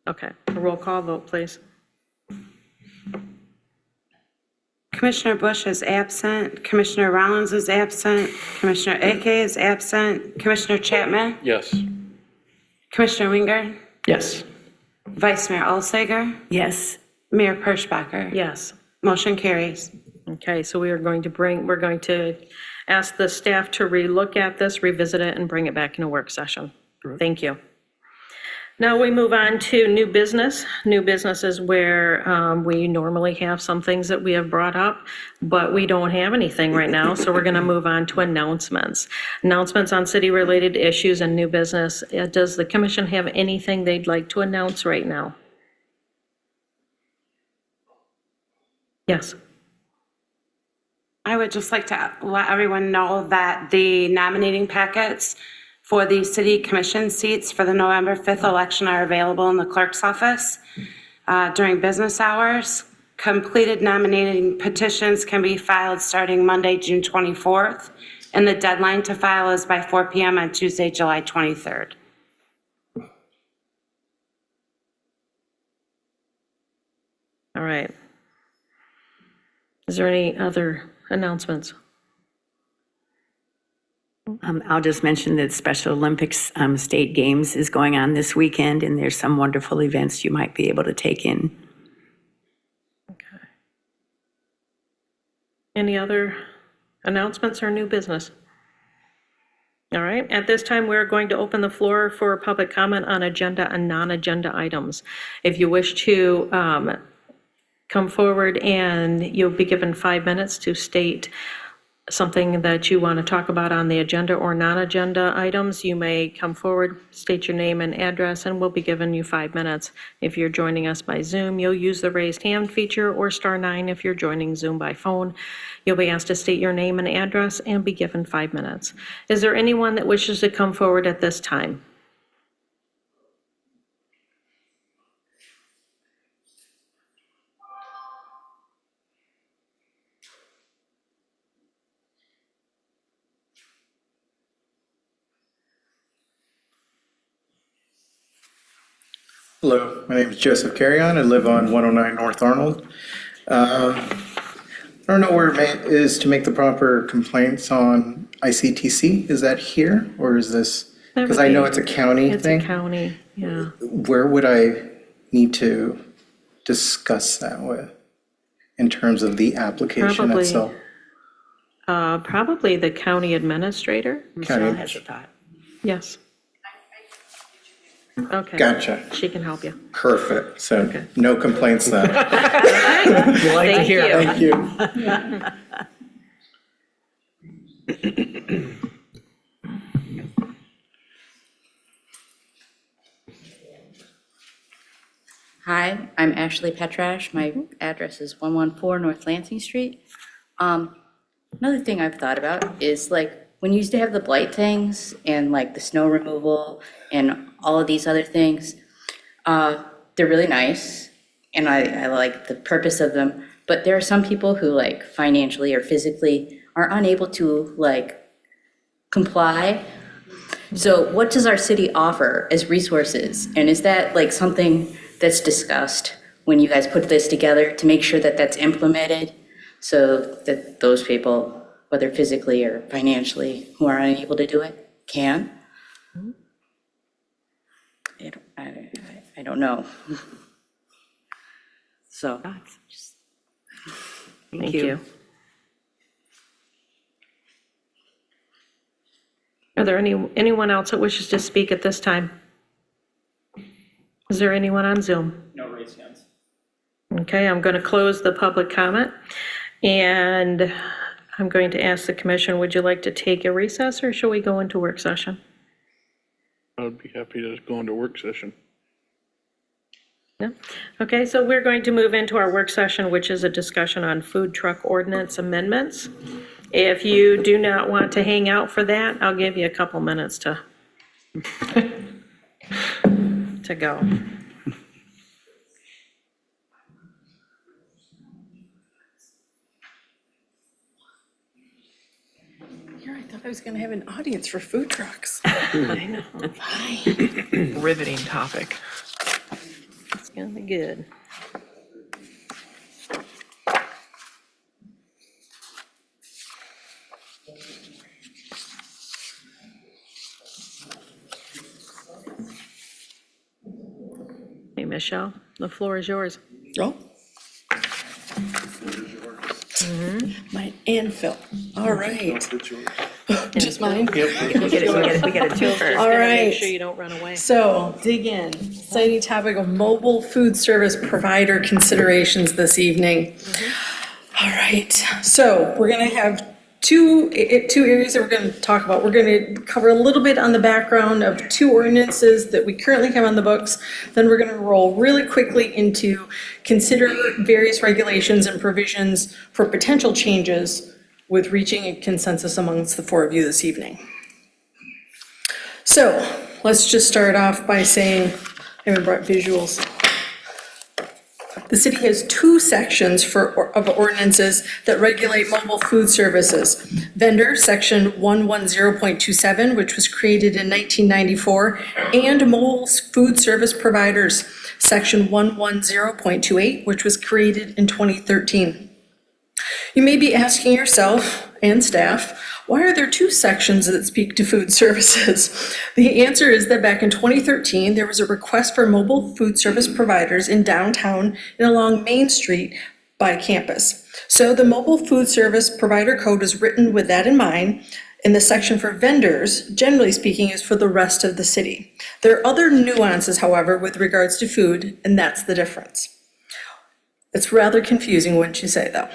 Okay, a roll call vote, please. Commissioner Bush is absent. Commissioner Rollins is absent. Commissioner Ake is absent. Commissioner Chapman? Yes. Commissioner Wingard? Yes. Vice Mayor Alsager? Yes. Mayor Perschbacher? Yes. Motion carries. Okay, so we're going to ask the staff to relook at this, revisit it, and bring it back in a work session. Thank you. Now we move on to new business. New business is where we normally have some things that we have brought up, but we don't have anything right now, so we're going to move on to announcements. Announcements on city-related issues and new business. Does the commission have anything they'd like to announce right now? Yes. I would just like to let everyone know that the nominating packets for the city commission seats for the November 5th election are available in the clerk's office during business hours. Completed nominating petitions can be filed starting Monday, June 24th, and the deadline to file is by 4 p.m. on Tuesday, July 23rd. All right. Is there any other announcements? I'll just mention that Special Olympics State Games is going on this weekend, and there's some wonderful events you might be able to take in. Okay. Any other announcements or new business? All right, at this time, we're going to open the floor for public comment on agenda and non-agenda items. If you wish to come forward, and you'll be given 5 minutes to state something that you want to talk about on the agenda or non-agenda items, you may come forward, state your name and address, and we'll be giving you 5 minutes. If you're joining us by Zoom, you'll use the raised hand feature or *9 if you're joining Zoom by phone. You'll be asked to state your name and address and be given 5 minutes. Is there anyone that wishes to come forward at this time? Hello, my name is Joseph Carrion. I live on 109 North Arnold. I don't know where it is to make the proper complaints on ICTC. Is that here, or is this, because I know it's a county thing? It's a county, yeah. Where would I need to discuss that with, in terms of the application Probably. itself? Probably the county administrator. County- has a thought. Yes. Okay. Gotcha. She can help you. Perfect. So no complaints then. We like to Thank hear you. that. Thank you. Hi, I'm Ashley Petrash. My address is 114 North Lansing Street. Another thing I've thought about is like, when you used to have the blight things and like the snow removal and all of these other things, they're really nice and I like the purpose of them, but there are some people who like financially or physically are unable to like comply. So what does our city offer as resources? And is that like something that's discussed when you guys put this together to make sure that that's implemented so that those people, whether physically or financially, who are unable to do it, can? I don't know. So. Thank you. Are there anyone else that wishes to speak at this time? Is there anyone on Zoom? No raised hands. Okay, I'm going to close the public comment, and I'm going to ask the commission, would you like to take a recess, or shall we go into work session? I would be happy to go into work session. Yeah. Okay, so we're going to move into our work session, which is a discussion on food truck ordinance amendments. If you do not want to hang out for that, I'll give you a couple minutes to go. Here, I thought I was gonna have an audience for food trucks. I know. Riveting topic. It's gonna be good. Hey, Michelle, the floor is yours. Oh. And Phil. All right. Just mine? We get a twofer. All right. Make sure you don't run away. So dig in. Exciting topic of mobile food service provider considerations this evening. All right. So we're going to have two areas that we're going to talk about. We're going to cover a little bit on the background of two ordinances that we currently have on the books. Then we're going to roll really quickly into consider various regulations and provisions for potential changes with reaching a consensus amongst the four of you this evening. So let's just start off by saying, I haven't brought visuals. The city has two sections of ordinances that regulate mobile food services. Vendor, section 110.27, which was created in 1994, and mobile food service providers, section 110.28, which was created in 2013. You may be asking yourself and staff, why are there two sections that speak to food services? The answer is that back in 2013, there was a request for mobile food service providers in downtown and along Main Street by campus. So the mobile food service provider code was written with that in mind, and the section for vendors, generally speaking, is for the rest of the city. There are other nuances, however, with regards to food, and that's the difference. It's rather confusing, wouldn't you say, though?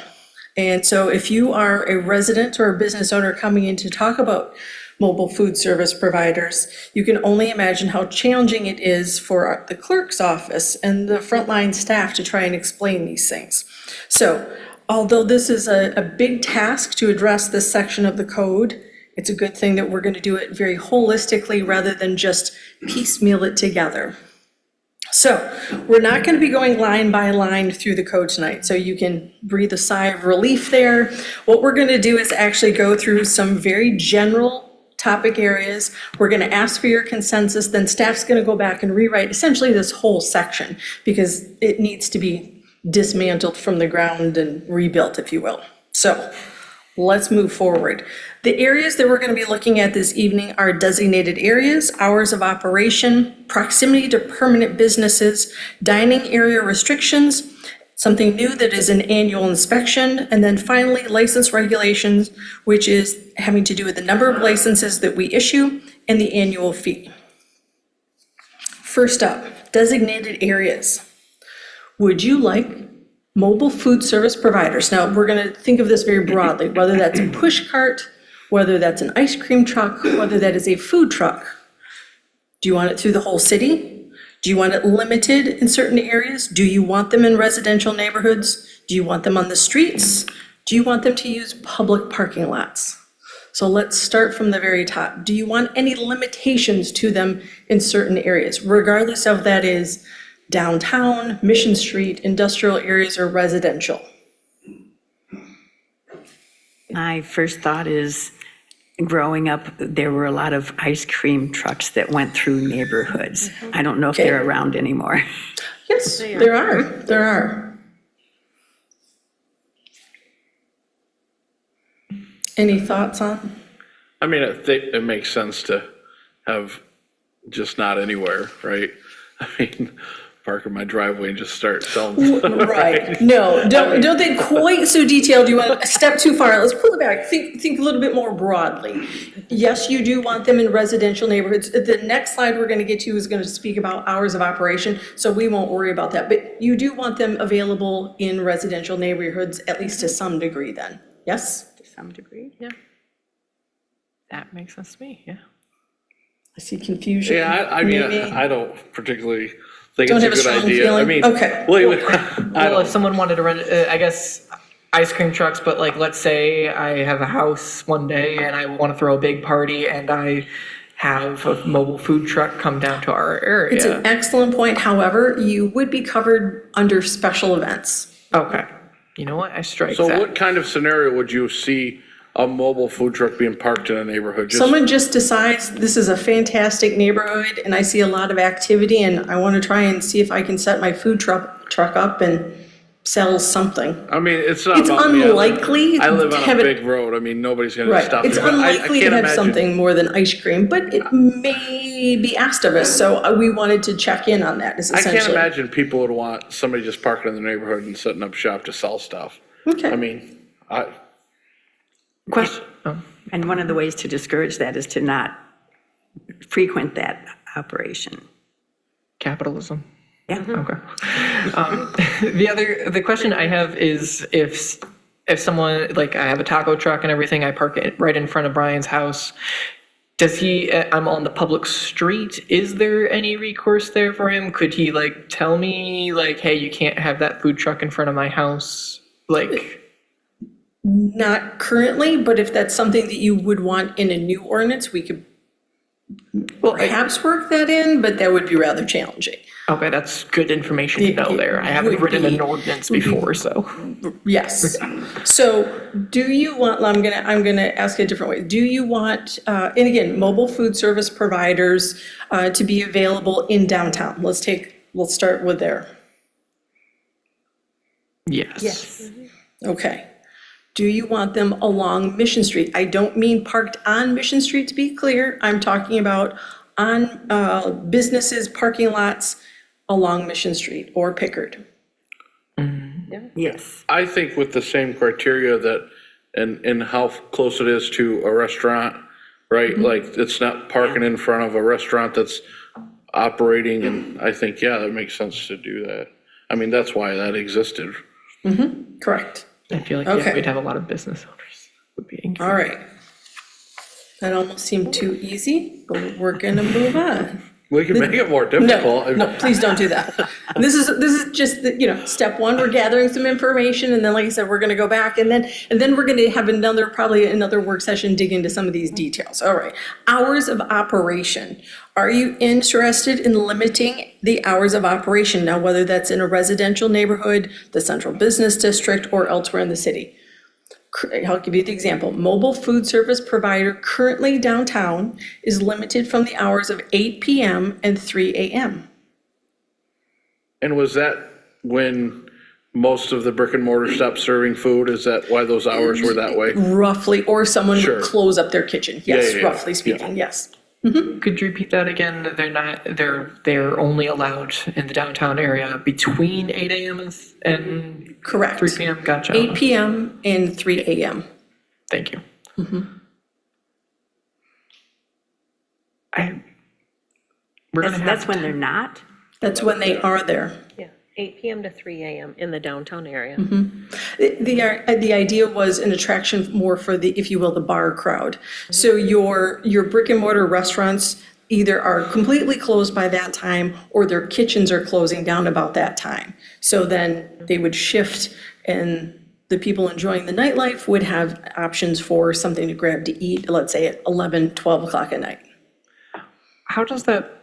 And so if you are a resident or a business owner coming in to talk about mobile food service providers, you can only imagine how challenging it is for the clerk's office and the frontline staff to try and explain these things. So although this is a big task to address this section of the code, it's a good thing that we're going to do it very holistically rather than just piecemeal it together. So we're not going to be going line by line through the code tonight, so you can breathe a sigh of relief there. What we're going to do is actually go through some very general topic areas. We're going to ask for your consensus, then staff's going to go back and rewrite essentially this whole section because it needs to be dismantled from the ground and rebuilt, if you will. So let's move forward. The areas that we're going to be looking at this evening are designated areas, hours of operation, proximity to permanent businesses, dining area restrictions, something new that is an annual inspection, and then finally license regulations, which is having to do with the number of licenses that we issue and the annual fee. First up, designated areas. Would you like mobile food service providers? Now, we're going to think of this very broadly, whether that's a push cart, whether that's an ice cream truck, whether that is a food truck. Do you want it through the whole city? Do you want it limited in certain areas? Do you want them in residential neighborhoods? Do you want them on the streets? Do you want them to use public parking lots? So let's start from the very top. Do you want any limitations to them in certain areas, regardless of that is downtown, Mission Street, industrial areas, or residential? My first thought is, growing up, there were a lot of ice cream trucks that went through neighborhoods. I don't know if they're around anymore. Yes, there are. There are. Any thoughts on? I mean, I think it makes sense to have just not anywhere, right? I mean, park in my driveway and just start selling stuff. Right. No, don't think quite so detailed. You want a step too far. Let's pull it back. Think a little bit more broadly. Yes, you do want them in residential neighborhoods. The next slide we're going to get to is going to speak about hours of operation, so we won't worry about that. But you do want them available in residential neighborhoods, at least to some degree then. Yes? To some degree. Yeah. That makes sense to me, yeah. I see confusion. Yeah, I mean, maybe. I don't particularly think Don't it's a have a good strong idea. I feeling? mean, Okay. Well, if someone wanted to rent, I guess, ice cream trucks, but like, let's say I have a house one day and I want to throw a big party and I have a mobile food truck come down to our area. It's an excellent point. However, you would be covered under special events. Okay. You know what? I strike So that. what kind of scenario would you see a mobile food truck being parked in a neighborhood? Someone just decides this is a fantastic neighborhood and I see a lot of activity and I want to try and see if I can set my food truck up and sell something. I mean, it's not It's about me. unlikely I live to on have a it- big road. I mean, nobody's gonna Right, stop me. it's but unlikely to can't have imagine- something more than ice cream, but it may be asked of us, so we wanted to check in on that, is I can't essentially. imagine people would want somebody just parking in the neighborhood and setting up shop to sell stuff. Okay. I mean, Question. And one of the ways to discourage that is to not frequent that operation. Capitalism. Yeah. Okay. The question I have is if someone, like I have a taco truck and everything, I park it right in front of Brian's house. Does he, I'm on the public street, is there any recourse there for him? Could he like tell me like, hey, you can't have that food truck in front of my house? Like, Not currently, but if that's something that you would want in a new ordinance, we could perhaps work that in, but that would be rather challenging. okay, that's good information to know there. I haven't would written be- an ordinance before, so. Yes. So do you want, I'm gonna ask it a different way. Do you want, and again, mobile food service providers to be available in downtown? Let's start with there. Yes. Yes. Okay. Do you want them along Mission Street? I don't mean parked on Mission Street, to be clear. I'm talking about on businesses, parking lots along Mission Street or Pickard. Yes. I think with the same criteria that, and how close it is to a restaurant, right? Like, it's not parking in front of a restaurant that's operating, and I think, yeah, that makes sense to do that. I mean, that's why that existed. Correct. I feel like Okay. we'd have a lot of business owners would be angry. All right. That almost seemed too easy, but we're gonna move on. We can make it more difficult. No, please don't do that. This is just step one. We're gathering some information, and then, like I said, we're going to go back, and then we're going to have probably another work session, dig into some of these details. All right. Hours of operation. Are you interested in limiting the hours of operation now, whether that's in a residential neighborhood, the central business district, or elsewhere in the city? I'll give you the example. Mobile food service provider currently downtown is limited from the hours of 8 PM and 3 AM. And was that when most of the brick and mortar stopped serving food? Is that why those hours were that way? Roughly, or someone Sure. would close up their kitchen. Yes, yeah, roughly yeah. speaking, yes. Could you repeat that again? They're only allowed in the downtown area between 8 AM and Correct. 3 PM? Gotcha. 8 PM and 3 AM. Thank you. We're gonna have That's when they're not? That's when they are there. Yeah, 8 PM to 3 AM in the downtown area. The idea was an attraction more for the, if you will, the bar crowd. So your brick and mortar restaurants either are completely closed by that time or their kitchens are closing down about that time. So then they would shift and the people enjoying the nightlife would have options for something to grab to eat, let's say at 11, 12 o'clock at night. How does that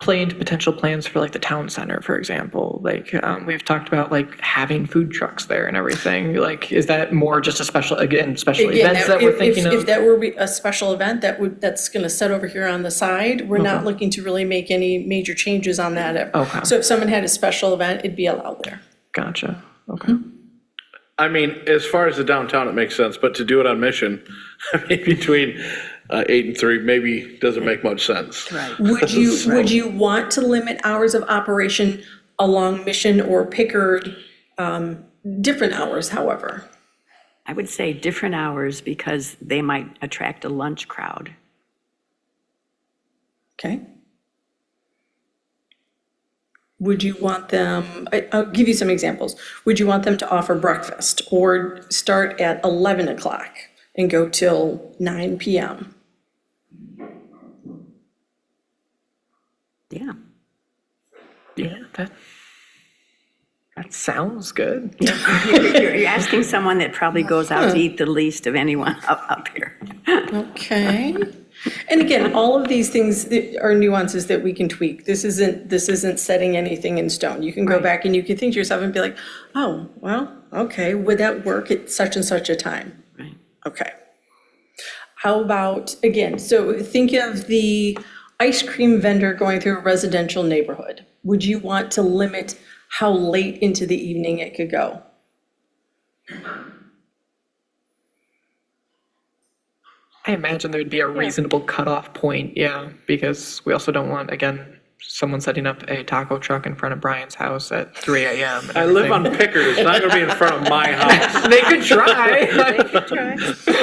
play into potential plans for like the town center, for example? Like, we've talked about like having food trucks there and everything. Like, is that more just a special events that we're thinking of? If that were a special event, that's gonna sit over here on the side. We're not looking to really make any major changes on that. Okay. So if someone had a special event, it'd be allowed there. Gotcha. Okay. I mean, as far as the downtown, it makes sense, but to do it on Mission, I mean, between 8 and 3, maybe doesn't make much sense. Right. Would you want to limit hours of operation along Mission or Pickard, different hours, however? I would say different hours because they might attract a lunch crowd. Okay. Would you want them, I'll give you some examples. Would you want them to offer breakfast or start at 11 o'clock and go till 9 PM? Yeah. Yeah, that sounds good. You're asking someone that probably goes out to eat the least of anyone up here. Okay. And again, all of these things are nuances that we can tweak. This isn't setting anything in stone. You can go back and you can think to yourself and be like, oh, well, okay, would that work at such and such a time? Right. Okay. How about, again, so think of the ice cream vendor going through a residential neighborhood. Would you want to limit how late into the evening it could go? I imagine there'd be a reasonable cutoff point, yeah, because we also don't want, again, someone setting up a taco truck in front of Brian's house at 3 AM. and I live on everything. Pickard, it's not gonna be in front of my house. They could try.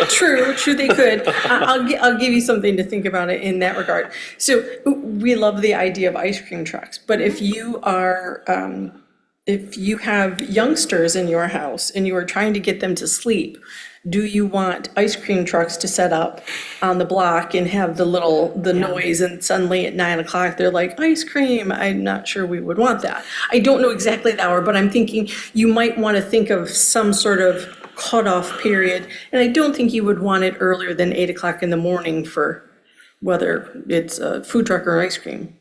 True, they could. I'll give you something to think about it in that regard. So we love the idea of ice cream trucks, but if you are, if you have youngsters in your house and you are trying to get them to sleep, do you want ice cream trucks to set up on the block and have the noise and suddenly at 9 o'clock, they're like, ice cream? I'm not sure we would want that. I don't know exactly the hour, but I'm thinking you might want to think of some sort of cutoff period. And I don't think you would want it earlier than 8 o'clock in the morning for whether it's a food truck or ice cream.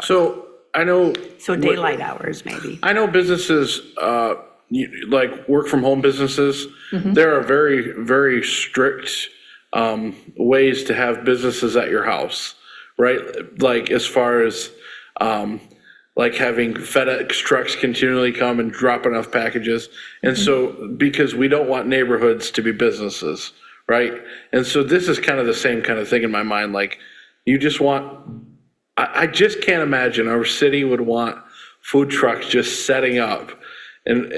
So I know. So daylight hours, maybe. I know businesses, like work from home businesses, there are very, very strict ways to have businesses at your house, right? Like as far as like having FedEx trucks continually come and drop enough packages. And so, because we don't want neighborhoods to be businesses, right? And so this is kind of the same kind of thing in my mind, like you just want, I just can't imagine our city would want food trucks just setting up and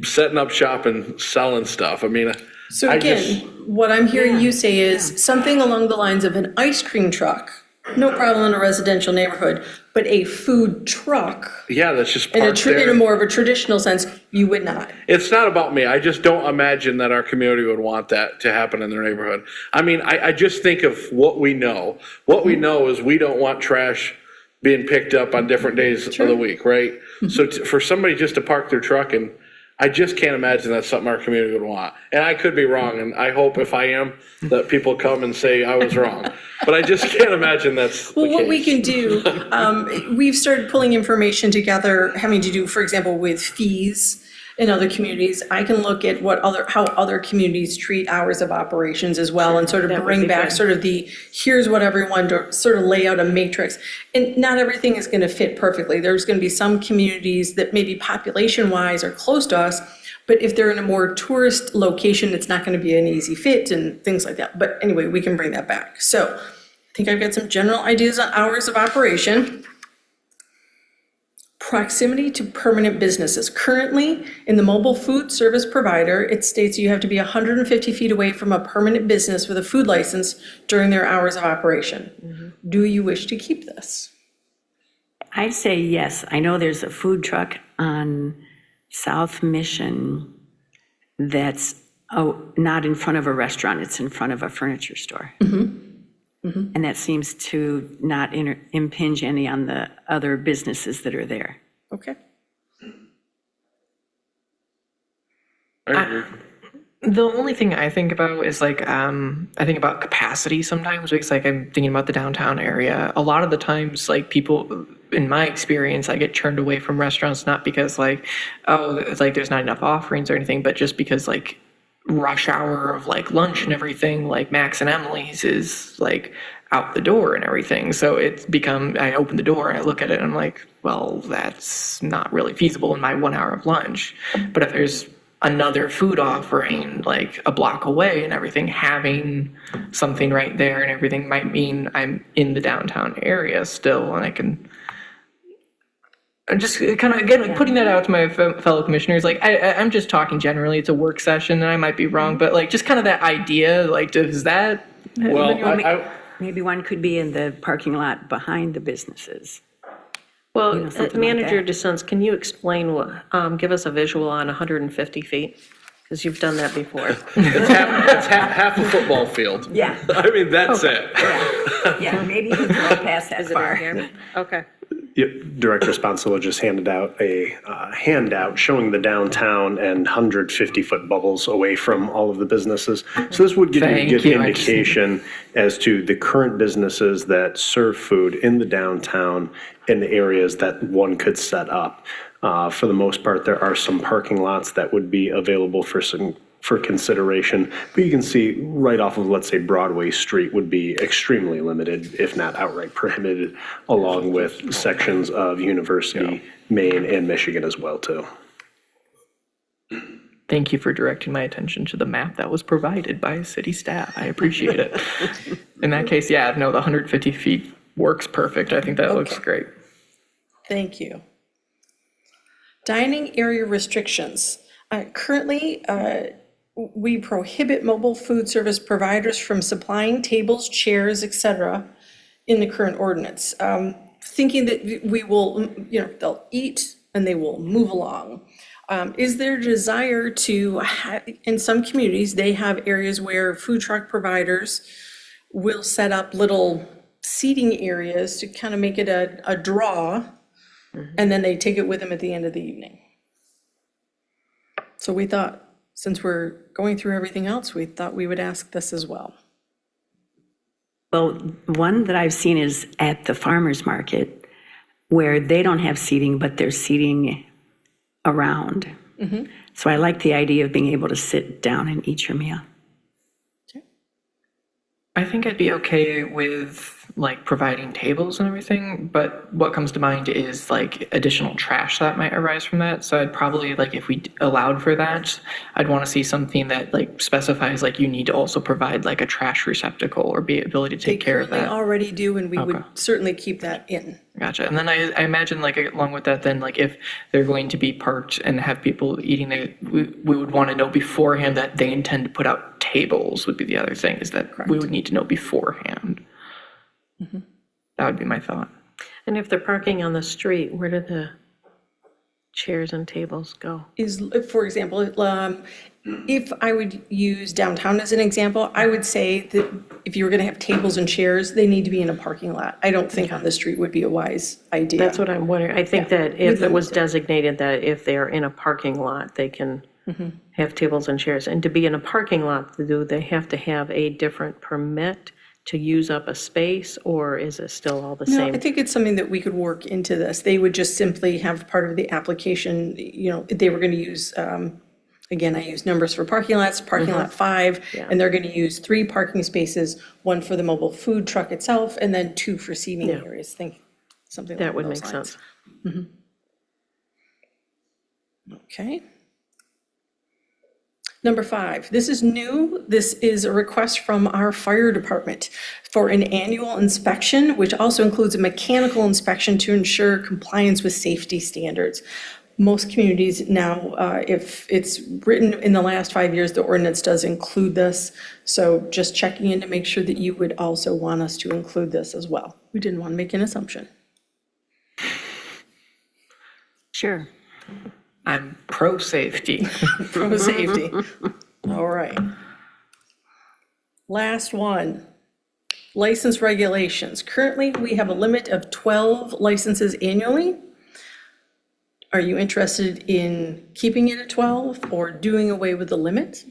setting up shop and selling stuff. I mean, So I again, just- what I'm hearing you say is something along the lines of an ice cream truck, no problem in a residential neighborhood, but a food truck yeah, that's just in parked in a there. more of a traditional sense, you would not. It's not about me. I just don't imagine that our community would want that to happen in their neighborhood. I mean, I just think of what we know. What we know is we don't want trash being picked up on different days of the week, right? So for somebody just to park their truck, and I just can't imagine that's something our community would want. And I could be wrong, and I hope if I am, that people come and say I was wrong. But I just can't imagine that's Well, the what we case. can do, we've started pulling information together having to do, for example, with fees. in other communities. I can look at how other communities treat hours of operations as well, and sort of that would bring be back good. sort of here's what everyone, to sort of lay out a matrix. And not everything is gonna fit perfectly. There's gonna be some communities that maybe population-wise are close to us, but if they're in a more tourist location, it's not gonna be an easy fit and things like that. But anyway, we can bring that back. So I think I've got some general ideas on hours of operation. Proximity to permanent businesses. Currently, in the mobile food service provider, it states you have to be 150 feet away from a permanent business with a food license during their hours of operation. Do you wish to keep this? I'd say yes. I know there's a food truck on South Mission that's not in front of a restaurant, it's in front of a furniture store. And that seems to not impinge any on the other businesses that are there. Okay. I agree. The only thing I think about is like, I think about capacity sometimes, because like I'm thinking about the downtown area. A lot of the times, like people, in my experience, I get turned away from restaurants, not because like, oh, it's like there's not enough offerings or anything, but just because like rush hour of like lunch and everything, like Max and Emily's is like out the door and everything. So it's become, I open the door and I look at it and I'm like, well, that's not really feasible in my 1 hour of lunch. But if there's another food offering like a block away and everything, having something right there and everything might mean I'm in the downtown area still, and I can, I'm just kind of, again, like putting that out to my fellow commissioners, like I'm just talking generally, it's a work session and I might be wrong, but like just kind of that idea, like does that, Well, Maybe one could be in the parking lot behind the businesses. Well, You know, something like Manager that. DeSenz, can you explain give us a visual on 150 feet? Because you've done that before. it's half a football field. Yeah. I mean, that's it. Yeah, maybe you can throw past that Is it far. in here? Okay. Yep, Director Sponsilla just handed out a handout showing the downtown and 150-foot bubbles away from all of the businesses. So this would give you a Thank good you, I just- indication as to the current businesses that serve food in the downtown in the areas that one could set up. For the most part, there are some parking lots that would be available for consideration, but you can see right off of, let's say, Broadway Street would be extremely limited, if not outright prohibited, along with sections of University, Maine, and Michigan as well, too. thank you for directing my attention to the map that was provided by city staff. I appreciate it. In that case, yeah, no, the 150 feet works perfect. I think that looks great. Thank you. Dining area restrictions. Currently, we prohibit mobile food service providers from supplying tables, chairs, et cetera, in the current ordinance. Thinking that we will, they'll eat and they will move along. Is there desire to, in some communities, they have areas where food truck providers will set up little seating areas to kind of make it a draw, and then they take it with them at the end of the evening. So we thought, since we're going through everything else, we thought we would ask this as well. Well, one that I've seen is at the farmer's market, where they don't have seating, but they're seating around. So I like the idea of being able to sit down and eat your meal. I think I'd be okay with like providing tables and everything, but what comes to mind is like additional trash that might arise from that. So I'd probably, like, if we allowed for that, I'd want to see something that like specifies like you need to also provide like a trash receptacle or be ability to take care of They that. already do, and we would certainly keep that in. Gotcha. And then I imagine like along with that, then like if they're going to be parked and have people eating there, we would want to know beforehand that they intend to put out tables would be the other thing, is that we would need to know beforehand. That would be my thought. And if they're parking on the street, where do the chairs and tables go? For example, if I would use downtown as an example, I would say that if you were gonna have tables and chairs, they need to be in a parking lot. I don't think on the street would be a wise idea. That's what I'm wondering. I think that if it was designated that if they are in a parking lot, they can have tables and chairs. And to be in a parking lot, do they have to have a different permit to use up a space, or is it still all the No, same? I think it's something that we could work into this. They would just simply have part of the application, they were going to use, again, I use numbers for parking lots, parking lot 5, Yeah. and they're going to use 3 parking spaces, 1 for the mobile food truck itself, and then 2 for seating Yeah. areas, something That along would those make lines. sense. Okay. Number 5, this is new. This is a request from our fire department for an annual inspection, which also includes a mechanical inspection to ensure compliance with safety standards. Most communities now, if it's written in the last 5 years, the ordinance does include this. So just checking in to make sure that you would also want us to include this as well. We didn't want to make an assumption. Sure. I'm pro-safety. Pro safety. All right. Last one, license regulations. Currently, we have a limit of 12 licenses annually. Are you interested in keeping it at 12 or doing away with the limit?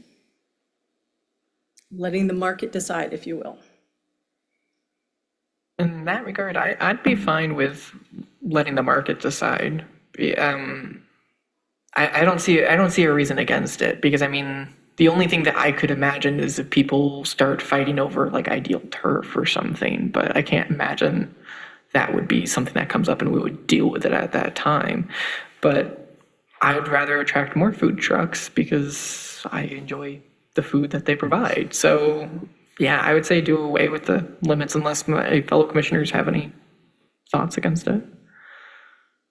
Letting the market decide, if you will. In that regard, I'd be fine with letting the market decide. I don't see a reason against it, because I mean, the only thing that I could imagine is if people start fighting over like ideal turf or something, but I can't imagine that would be something that comes up and we would deal with it at that time. But I'd rather attract more food trucks because I enjoy the food that they provide. So yeah, I would say do away with the limits unless my fellow commissioners have any thoughts against it.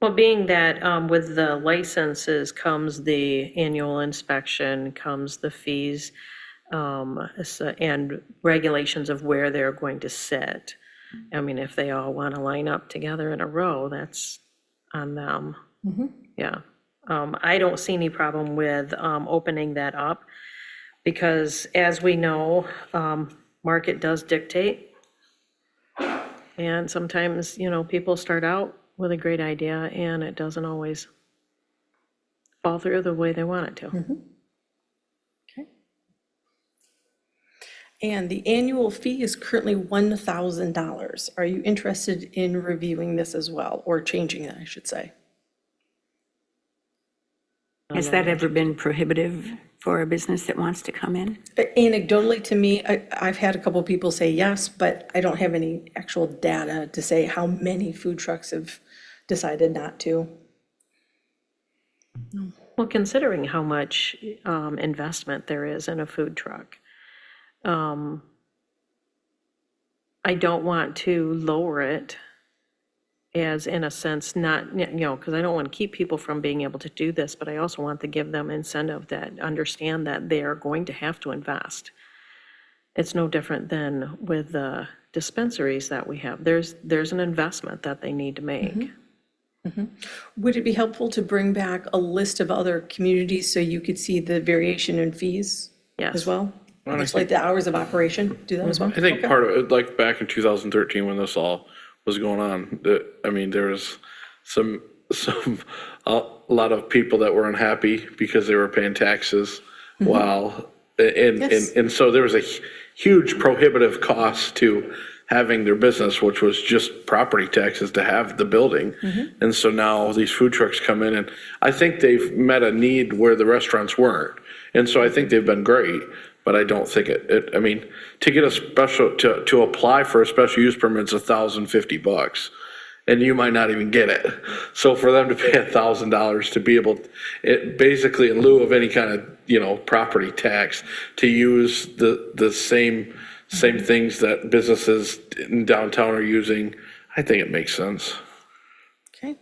Well, being that with the licenses comes the annual inspection, comes the fees, and regulations of where they're going to sit. I mean, if they all want to line up together in a row, that's on them. Yeah. I don't see any problem with opening that up, because as we know, market does dictate. And sometimes, people start out with a great idea and it doesn't always fall through the way they want it to. Okay. And the annual fee is currently $1,000. Are you interested in reviewing this as well, or changing it, I should say? Has that ever been prohibitive for a business that wants to come in? Anecdotally, to me, I've had a couple people say yes, but I don't have any actual data to say how many food trucks have decided not to. Well, considering how much investment there is in a food truck, I don't want to lower it as, in a sense, not, because I don't want to keep people from being able to do this, but I also want to give them incentive that understand that they are going to have to invest. It's no different than with the dispensaries that we have. There's an investment that they need to make. Would it be helpful to bring back a list of other communities so you could see the variation in fees as well? Much like the hours of operation, do that as well? I think Okay. part of it, like back in 2013 when this all was going on, there was a lot of people that were unhappy because they were paying taxes while, and so there was a huge prohibitive cost to having their business, which was just property taxes to have the building. And so now these food trucks come in, and I think they've met a need where the restaurants weren't. And so I think they've been great, but I don't think I mean, to get a special, to apply for a special use permit is $1,050, and you might not even get it. So for them to pay $1,000 to be able, basically in lieu of any kind of, property tax, to use the same things that businesses in downtown are using, I think it makes sense. Okay.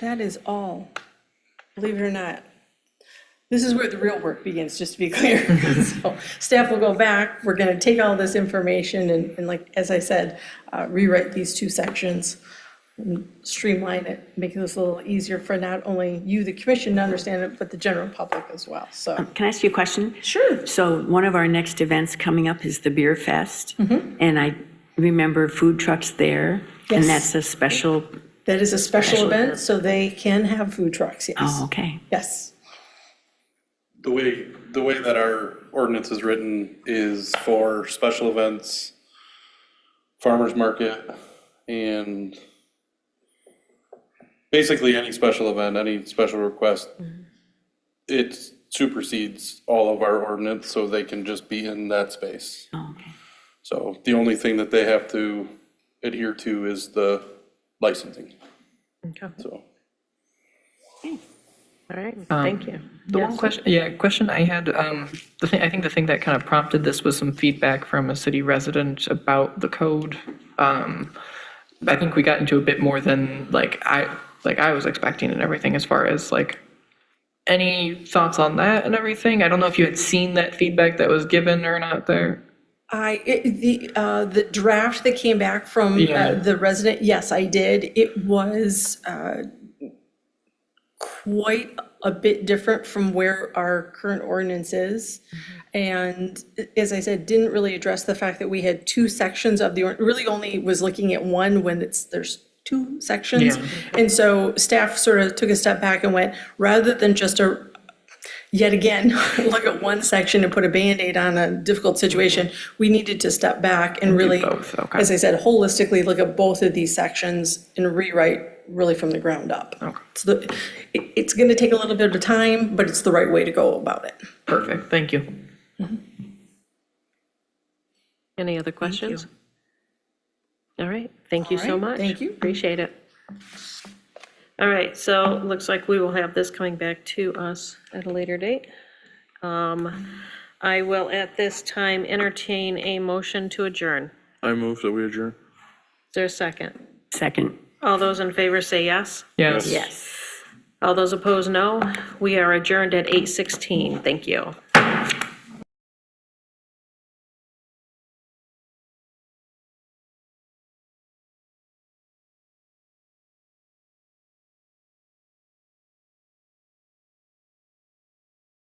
That is all, believe it or not. This is where the real work begins, just to be clear. So staff will go back, we're gonna take all this information and like, as I said, rewrite these 2 sections, and streamline it, make this a little easier for not only you, the commission, to understand it, but the general public as well, so. Can I ask you a question? Sure. So one of our next events coming up is the Beer Fest, and I remember food trucks there, and Yes. that's a special. That is a special event, so they can have food trucks, yes. Oh, okay. Yes. The way that our ordinance is written is for special events, farmer's market, and basically any special event, any special request. It supersedes all of our ordinance, so they can just be in that space. So the only thing that they have to adhere to is the licensing. Okay. So. All right, thank you. The one question I had, I think the thing that kind of prompted this was some feedback from a city resident about the code. I think we got into a bit more than I was expecting and everything, as far as like, any thoughts on that and everything? I don't know if you had seen that feedback that was given or not there. The draft that came back from the resident, yes, I did. It was quite a bit different from where our current ordinance is. And as I said, didn't really address the fact that we had two sections of the, really only was looking at one when there's two sections. And so staff sort of took a step back and went, rather than just yet again, look at one section and put a Band-Aid on a difficult situation, we needed to step back and really, as I said, holistically look at both of these sections and rewrite really from the ground up. So it's going to take a little bit of time, but it's the right way to go about it. Perfect, thank you. Any other questions? All right, thank you so much. Thank you. Appreciate it. All right, so looks like we will have this coming back to us at a later date. I will at this time entertain a motion to adjourn. I move that we adjourn. Is there a second? Second. All those in favor say yes. Yes. Yes. All those opposed, no. We are adjourned at 8:16. Thank you.